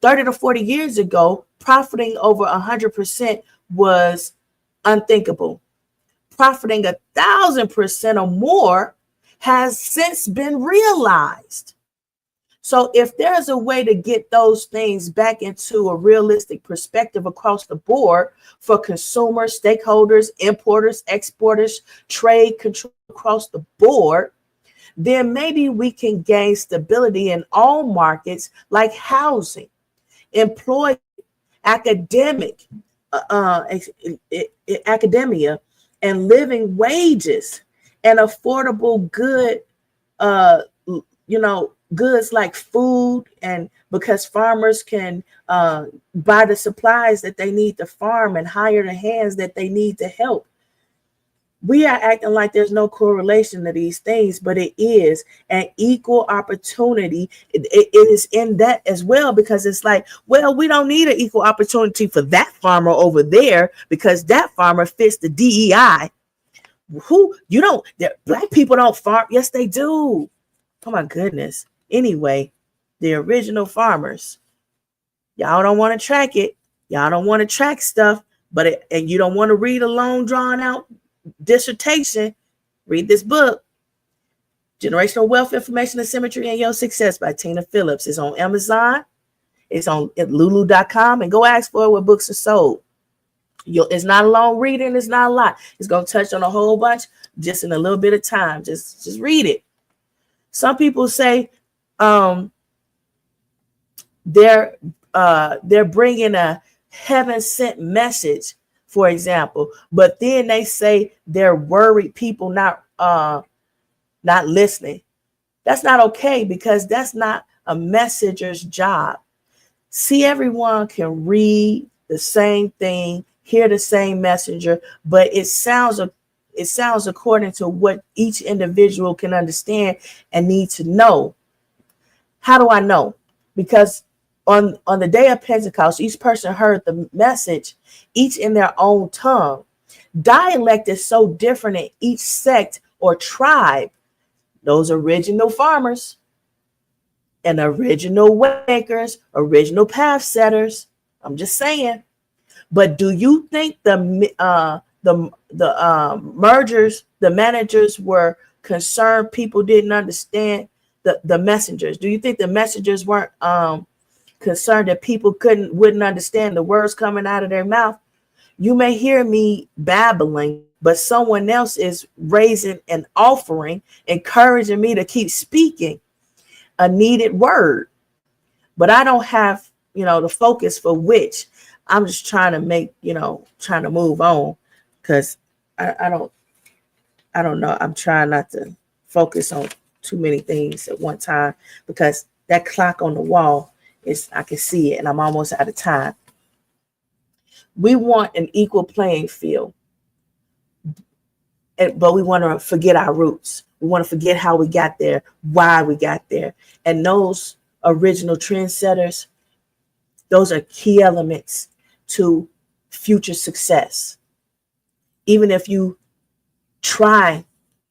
Speaker 1: 30 to 40 years ago, profiting over 100% was unthinkable. Profiting 1,000% or more has since been realized. So if there's a way to get those things back into a realistic perspective across the board for consumers, stakeholders, importers, exporters, trade control across the board, then maybe we can gain stability in all markets like housing, employment, academic, academia, and living wages, and affordable good, goods like food, and because farmers can buy the supplies that they need to farm and hire the hands that they need to help. We are acting like there's no correlation to these things, but it is an equal opportunity. It is in that as well, because it's like, well, we don't need an equal opportunity for that farmer over there because that farmer fits the DEI. Who you don't, black people don't farm. Yes, they do. Oh my goodness. Anyway, the original farmers, y'all don't want to track it. Y'all don't want to track stuff, and you don't want to read a long drawn out dissertation. Read this book, Generational Wealth, Information, and Symmetry in Your Success by Tina Phillips. It's on Amazon. It's on lulu.com, and go ask for it where books are sold. It's not a long reading. It's not a lot. It's going to touch on a whole bunch just in a little bit of time. Just read it. Some people say they're bringing a heaven sent message, for example, but then they say they're worried people not listening. That's not okay, because that's not a messenger's job. See, everyone can read the same thing, hear the same messenger, but it sounds according to what each individual can understand and need to know. How do I know? Because on the day of Pentecost, each person heard the message, each in their own tongue. Dialect is so different in each sect or tribe. Those original farmers and original way-makers, original path setters. I'm just saying. But do you think the mergers, the managers were concerned people didn't understand the messengers? Do you think the messengers weren't concerned that people wouldn't understand the words coming out of their mouth? You may hear me babbling, but someone else is raising an offering, encouraging me to keep speaking a needed word. But I don't have, the focus for which. I'm just trying to move on, because I don't know. I'm trying not to focus on too many things at one time, because that clock on the wall I can see it, and I'm almost out of time. We want an equal playing field, but we want to forget our roots. We want to forget how we got there, why we got there. And those original trendsetters, those are key elements to future success. Even if you try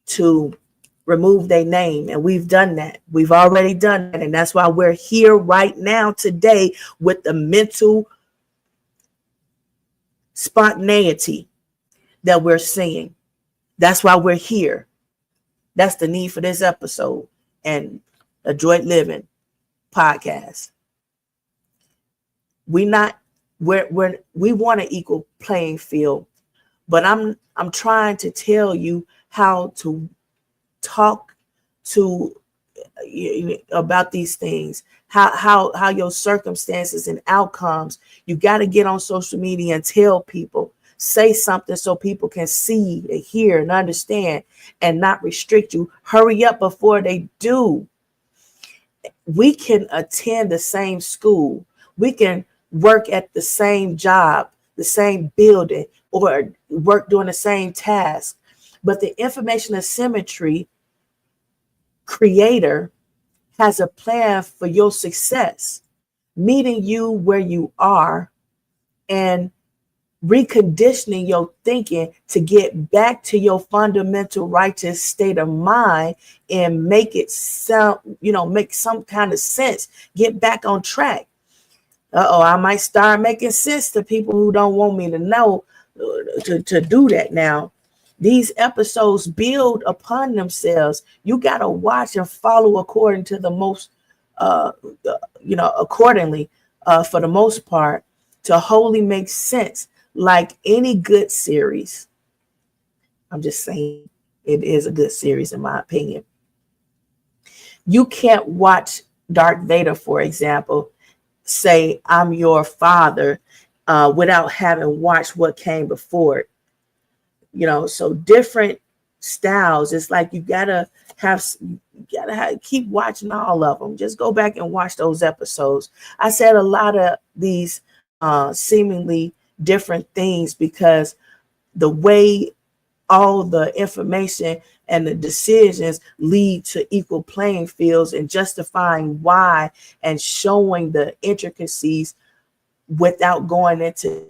Speaker 1: to remove their name, and we've done that. We've already done that. And that's why we're here right now today with the mental spontaneity that we're seeing. That's why we're here. That's the need for this episode and Adroit Living podcast. We want an equal playing field, but I'm trying to tell you how to talk to about these things, how your circumstances and outcomes. You got to get on social media and tell people, say something so people can see and hear and understand and not restrict you. Hurry up before they do. We can attend the same school. We can work at the same job, the same building, or work doing the same task. But the information asymmetry creator has a plan for your success, meeting you where you are and reconditioning your thinking to get back to your fundamental righteous state of mind and make it sound, make some kind of sense. Get back on track. I might start making sense to people who don't want me to know to do that now. These episodes build upon themselves. You got to watch and follow according to the most, accordingly, for the most part, to wholly make sense. Like any good series, I'm just saying it is a good series in my opinion. You can't watch Darth Vader, for example, say I'm your father, without having watched what came before it. So different styles. It's like you gotta keep watching all of them. Just go back and watch those episodes. I said a lot of these seemingly different things because the way all the information and the decisions lead to equal playing fields, and justifying why and showing the intricacies without going too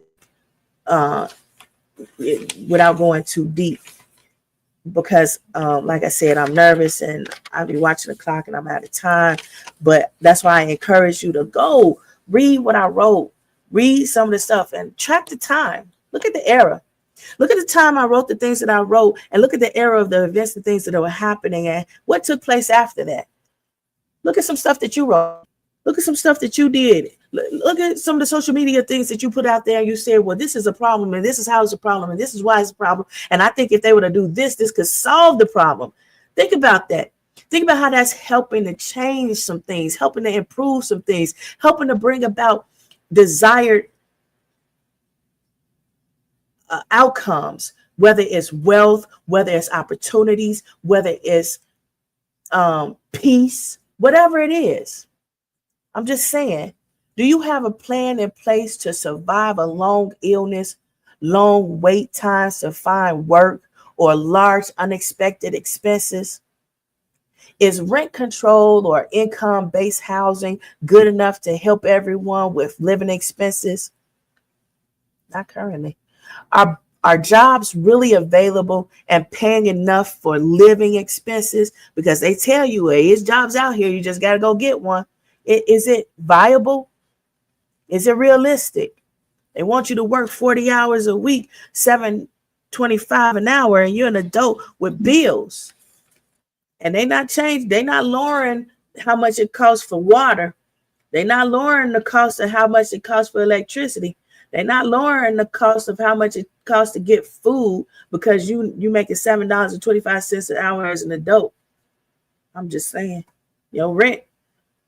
Speaker 1: deep. Because like I said, I'm nervous and I'll be watching the clock and I'm out of time. But that's why I encourage you to go read what I wrote, read some of the stuff and track the time. Look at the era. Look at the time I wrote the things that I wrote, and look at the era of the events, the things that were happening, and what took place after that. Look at some stuff that you wrote. Look at some stuff that you did. Look at some of the social media things that you put out there. And you said, well, this is a problem, and this is how it's a problem, and this is why it's a problem. And I think if they were to do this, this could solve the problem. Think about that. Think about how that's helping to change some things, helping to improve some things, helping to bring about desired outcomes, whether it's wealth, whether it's opportunities, whether it's peace, whatever it is. I'm just saying, do you have a plan in place to survive a long illness, long wait times to find work, or large unexpected expenses? Is rent control or income-based housing good enough to help everyone with living expenses? Not currently. Are jobs really available and paying enough for living expenses? Because they tell you, hey, it's jobs out here. You just got to go get one. Is it viable? Is it realistic? They want you to work 40 hours a week, $7.25 an hour, and you're an adult with bills. And they not changed. They not lowering how much it costs for water. They not lowering the cost of how much it costs for electricity. They're not lowering the cost of how much it costs to get food because you making $7.25 an hour as an adult. I'm just saying, your rent.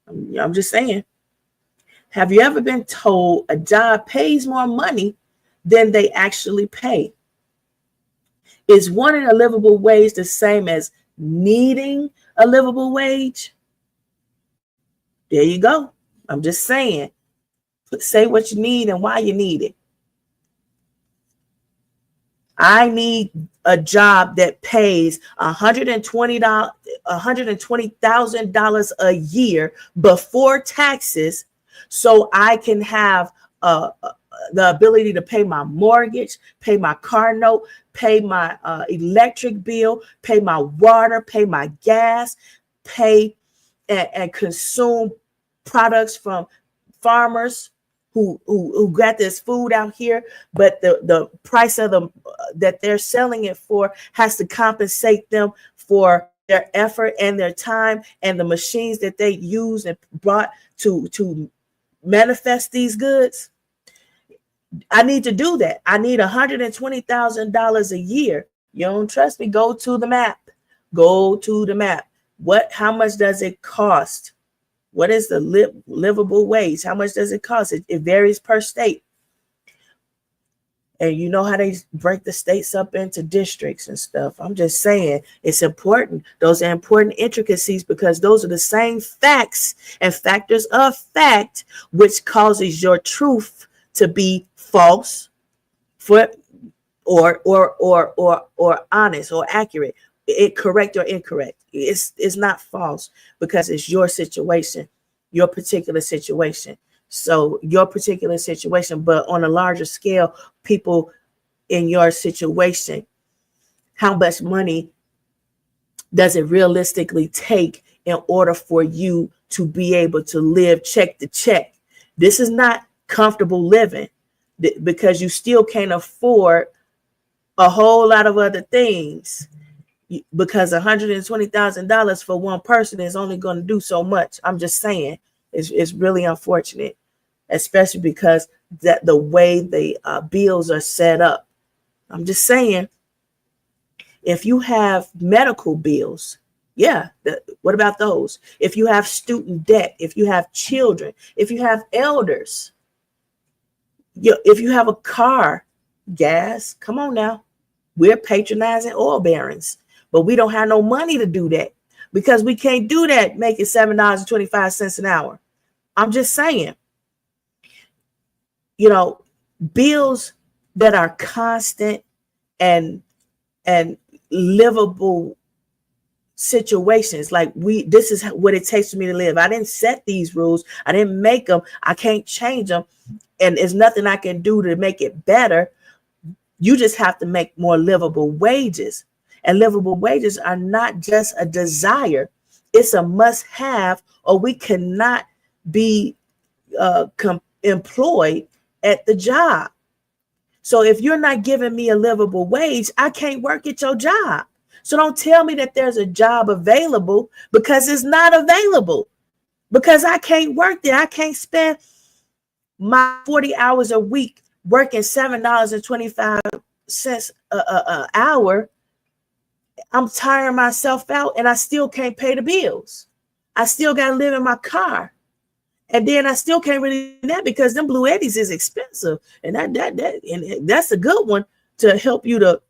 Speaker 1: I'm just saying. Have you ever been told a job pays more money than they actually pay? Is wanting a livable wage the same as needing a livable wage? There you go. I'm just saying. Say what you need and why you need it. I need a job that pays $120,000 a year before taxes, so I can have the ability to pay my mortgage, pay my car note, pay my electric bill, pay my water, pay my gas, pay and consume products from farmers who got this food out here, but the price of them that they're selling it for has to compensate them for their effort and their time and the machines that they use and brought to manifest these goods. I need to do that. I need $120,000 a year. You don't trust me? Go to the map. Go to the map. How much does it cost? What is the livable wage? How much does it cost? It varies per state. And you know how they break the states up into districts and stuff. I'm just saying it's important. Those are important intricacies because those are the same facts and factors of fact which causes your truth to be false or honest or accurate. Correct or incorrect. It's not false because it's your situation, your particular situation. So your particular situation, but on a larger scale, people in your situation, how much money does it realistically take in order for you to be able to live check to check? This is not comfortable living because you still can't afford a whole lot of other things, because $120,000 for one person is only going to do so much. I'm just saying, it's really unfortunate, especially because that the way the bills are set up. I'm just saying, if you have medical bills, yeah, what about those? If you have student debt, if you have children, if you have elders, if you have a car, gas, come on now. We're patronizing oil barons, but we don't have no money to do that, because we can't do that making $7.25 an hour. I'm just saying, bills that are constant and livable situations. Like, this is what it takes for me to live. I didn't set these rules. I didn't make them. I can't change them. And there's nothing I can do to make it better. You just have to make more livable wages. And livable wages are not just a desire. It's a must have, or we cannot be employed at the job. So if you're not giving me a livable wage, I can't work at your job. So don't tell me that there's a job available, because it's not available, because I can't work there. I can't spend my 40 hours a week working $7.25 an hour. I'm tiring myself out, and I still can't pay the bills. I still got to live in my car. And then I still can't really do that, because them Blue Eddies is expensive. And that's a good one to help you to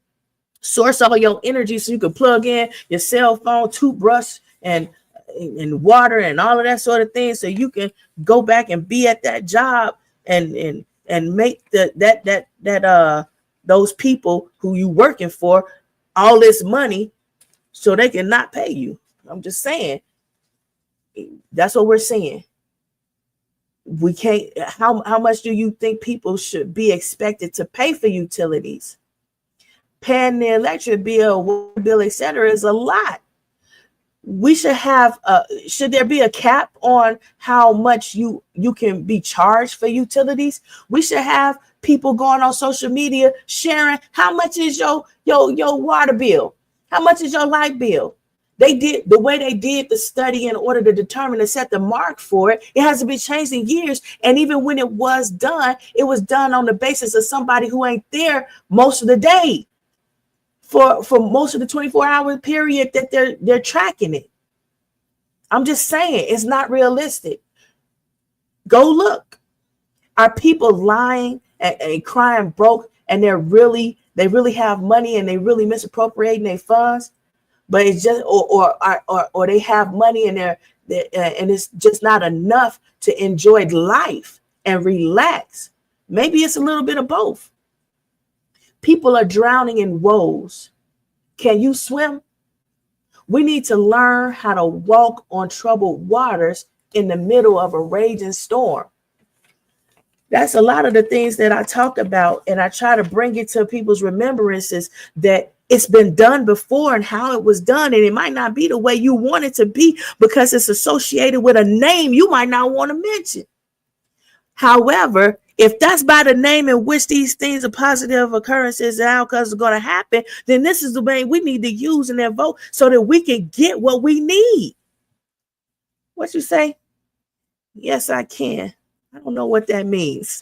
Speaker 1: source all your energy, so you can plug in your cell phone, toothbrush, and water, and all of that sort of thing, so you can go back and be at that job and make those people who you working for all this money, so they can not pay you. I'm just saying, that's what we're saying. We can't. How much do you think people should be expected to pay for utilities? Paying the electric bill, water bill, etc., is a lot. We should have. Should there be a cap on how much you can be charged for utilities? We should have people going on social media sharing how much is your water bill, how much is your light bill. They did the way they did the study in order to determine and set the mark for it. It hasn't been changed in years. And even when it was done on the basis of somebody who ain't there most of the day for most of the 24-hour period that they're tracking it. I'm just saying, it's not realistic. Go look. Are people lying and crying broke, and they really have money, and they really misappropriating their funds? But it's just, or they have money, and and it's just not enough to enjoy life and relax. Maybe it's a little bit of both. People are drowning in woes. Can you swim? We need to learn how to walk on troubled waters in the middle of a raging storm. That's a lot of the things that I talked about, and I try to bring it to people's remembrances that it's been done before and how it was done. And it might not be the way you want it to be, because it's associated with a name you might not want to mention. However, if that's by the name in which these things are positive occurrences and outcomes are going to happen, then this is the way we need to use in their vote, so that we can get what we need. What you say? Yes, I can. I don't know what that means.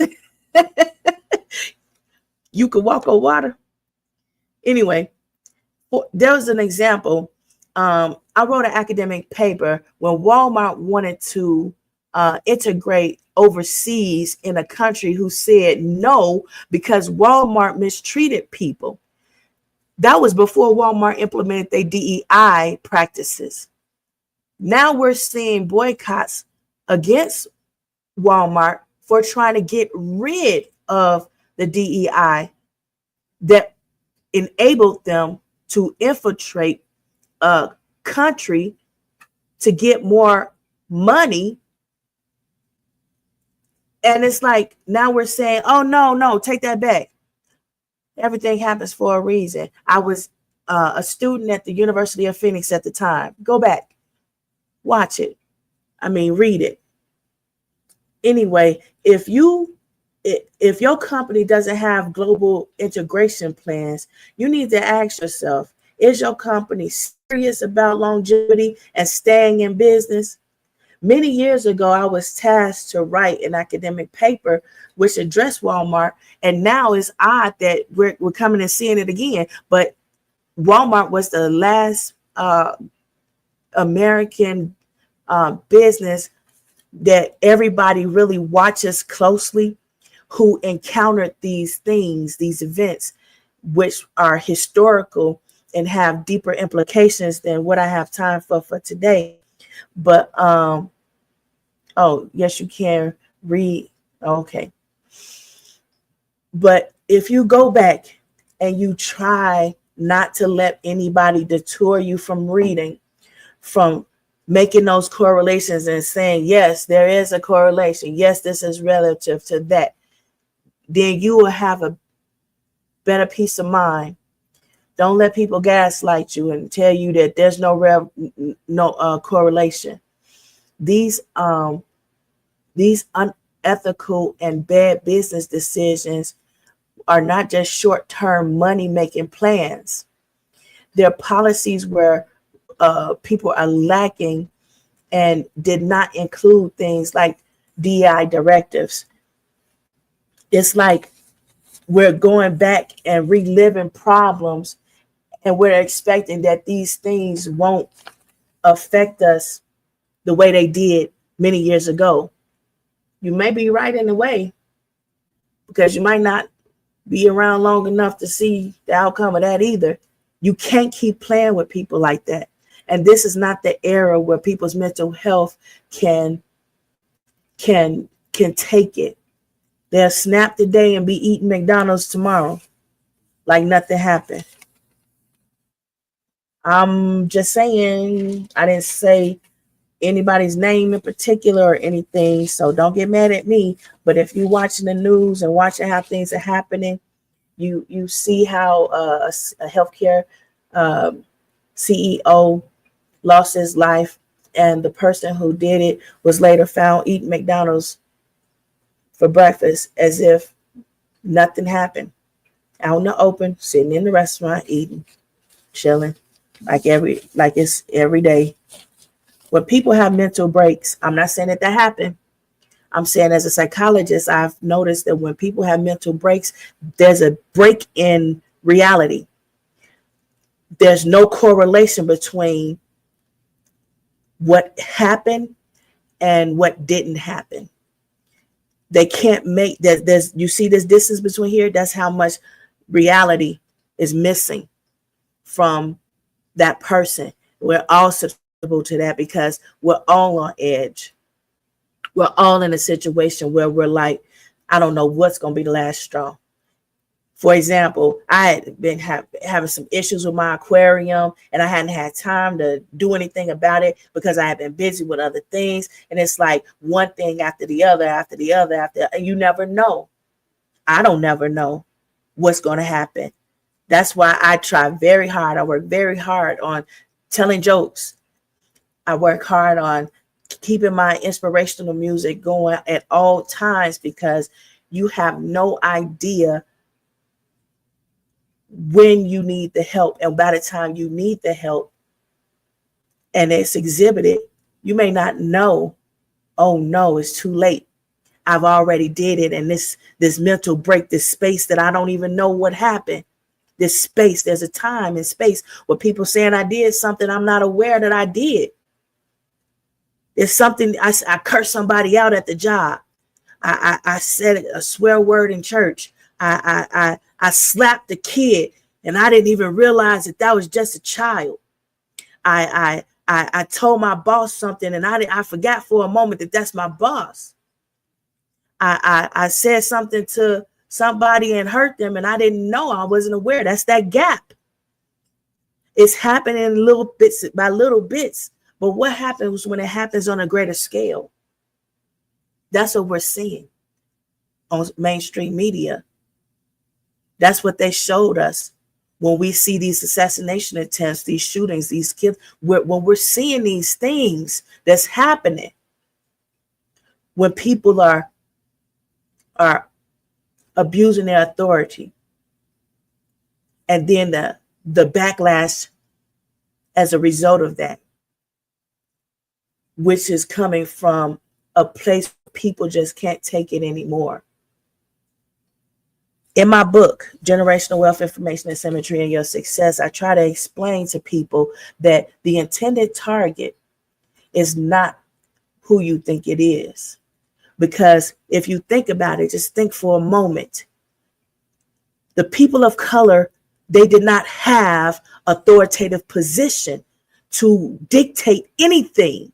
Speaker 1: You can walk on water. Anyway, there was an example. I wrote an academic paper when Walmart wanted to integrate overseas in a country who said no because Walmart mistreated people. That was before Walmart implemented their DEI practices. Now we're seeing boycotts against Walmart for trying to get rid of the DEI that enabled them to infiltrate a country to get more money. And it's like, now we're saying, oh, no, take that back. Everything happens for a reason. I was a student at the University of Phoenix at the time. Go back, watch it. Read it. Anyway, if you if your company doesn't have global integration plans, you need to ask yourself, is your company serious about longevity and staying in business? Many years ago, I was tasked to write an academic paper which addressed Walmart, and now it's odd that we're coming and seeing it again. But Walmart was the last American business that everybody really watches closely, who encountered these things, these events, which are historical and have deeper implications than what I have time for today. But oh yes, you can read. Okay. But if you go back and you try not to let anybody deter you from reading, from making those correlations and saying, yes, there is a correlation, yes, this is relative to that, then you will have a better peace of mind. Don't let people gaslight you and tell you that there's no correlation. These unethical and bad business decisions are not just short-term money-making plans. They're policies where people are lacking and did not include things like DI directives. It's like we're going back and reliving problems, and we're expecting that these things won't affect us the way they did many years ago. You may be right in a way, because you might not be around long enough to see the outcome of that either. You can't keep playing with people like that. And this is not the era where people's mental health can take it. They'll snap today and be eating McDonald's tomorrow like nothing happened. I'm just saying, I didn't say anybody's name in particular or anything, so don't get mad at me. But if you're watching the news and watching how things are happening, you see how a healthcare CEO lost his life, and the person who did it was later found eating McDonald's for breakfast as if nothing happened, out in the open, sitting in the restaurant, eating, chilling, like it's every day. When people have mental breaks, I'm not saying that happened. I'm saying, as a psychologist, I've noticed that when people have mental breaks, there's a break in reality. There's no correlation between what happened and what didn't happen. They can't make that. You see this distance between here? That's how much reality is missing from that person. We're all susceptible to that because we're all on edge. We're all in a situation where we're like, I don't know what's going to be the last straw. For example, I had been having some issues with my aquarium, and I hadn't had time to do anything about it because I had been busy with other things. And it's like one thing after the other, and you never know. I don't never know what's going to happen. That's why I try very hard. I work very hard on telling jokes. I work hard on keeping my inspirational music going at all times, because you have no idea when you need the help. And by the time you need the help and it's exhibited, you may not know, oh no, it's too late. I've already did it. And this mental break, this space that I don't even know what happened. This space, there's a time and space where people saying I did something I'm not aware that I did. It's something I cursed somebody out at the job. I said a swear word in church. I slapped the kid and I didn't even realize that was just a child. I told my boss something and I forgot for a moment that that's my boss. I said something to somebody and hurt them and I didn't know. I wasn't aware. That's that gap. It's happening little bits by little bits. But what happens when it happens on a greater scale? That's what we're seeing on mainstream media. That's what they showed us when we see these assassination attempts, these shootings, these kids. When we're seeing these things that's happening, when people are abusing their authority. And then the backlash as a result of that, which is coming from a place where people just can't take it anymore. In my book, Generational Wealth, Information, and Symmetry in Your Success, I try to explain to people that the intended target is not who you think it is. Because if you think about it, just think for a moment. The people of color, they did not have authoritative position to dictate anything.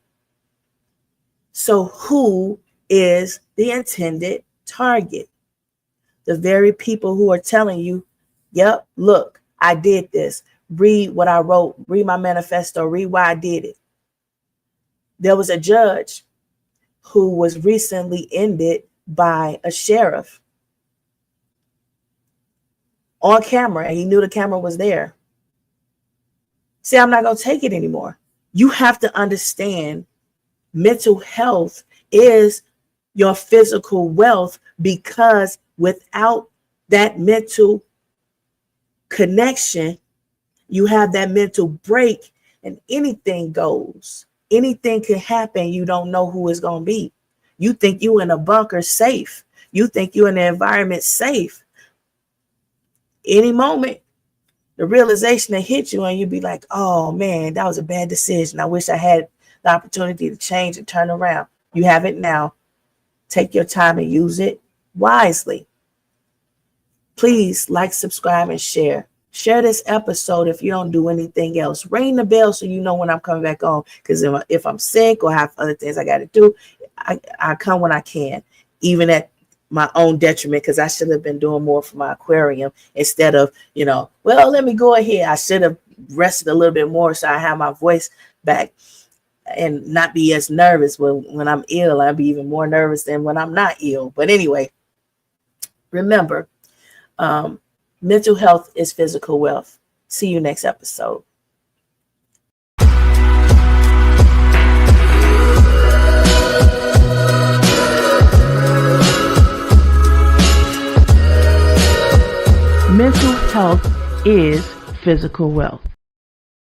Speaker 1: So who is the intended target? The very people who are telling you, yep, look, I did this. Read what I wrote. Read my manifesto. Read why I did it. There was a judge who was recently ended by a sheriff on camera, and he knew the camera was there. See, I'm not going to take it anymore. You have to understand mental health is your physical wealth, because without that mental connection, you have that mental break and anything goes. Anything can happen. You don't know who it's going to be. You think you in a bunker safe. You think you in the environment safe. Any moment, the realization that hit you and you be like, oh man, that was a bad decision. I wish I had the opportunity to change and turn around. You have it now. Take your time and use it wisely. Please like, subscribe, and share. Share this episode if you don't do anything else. Ring the bell so you know when I'm coming back on. Because if I'm sick or have other things I got to do, I come when I can, even at my own detriment, because I should have been doing more for my aquarium instead of, well, let me go ahead. I should have rested a little bit more so I have my voice back and not be as nervous when I'm ill. I'll be even more nervous than when I'm not ill. But anyway, remember, mental health is physical wealth. See you next episode. Mental health is physical wealth.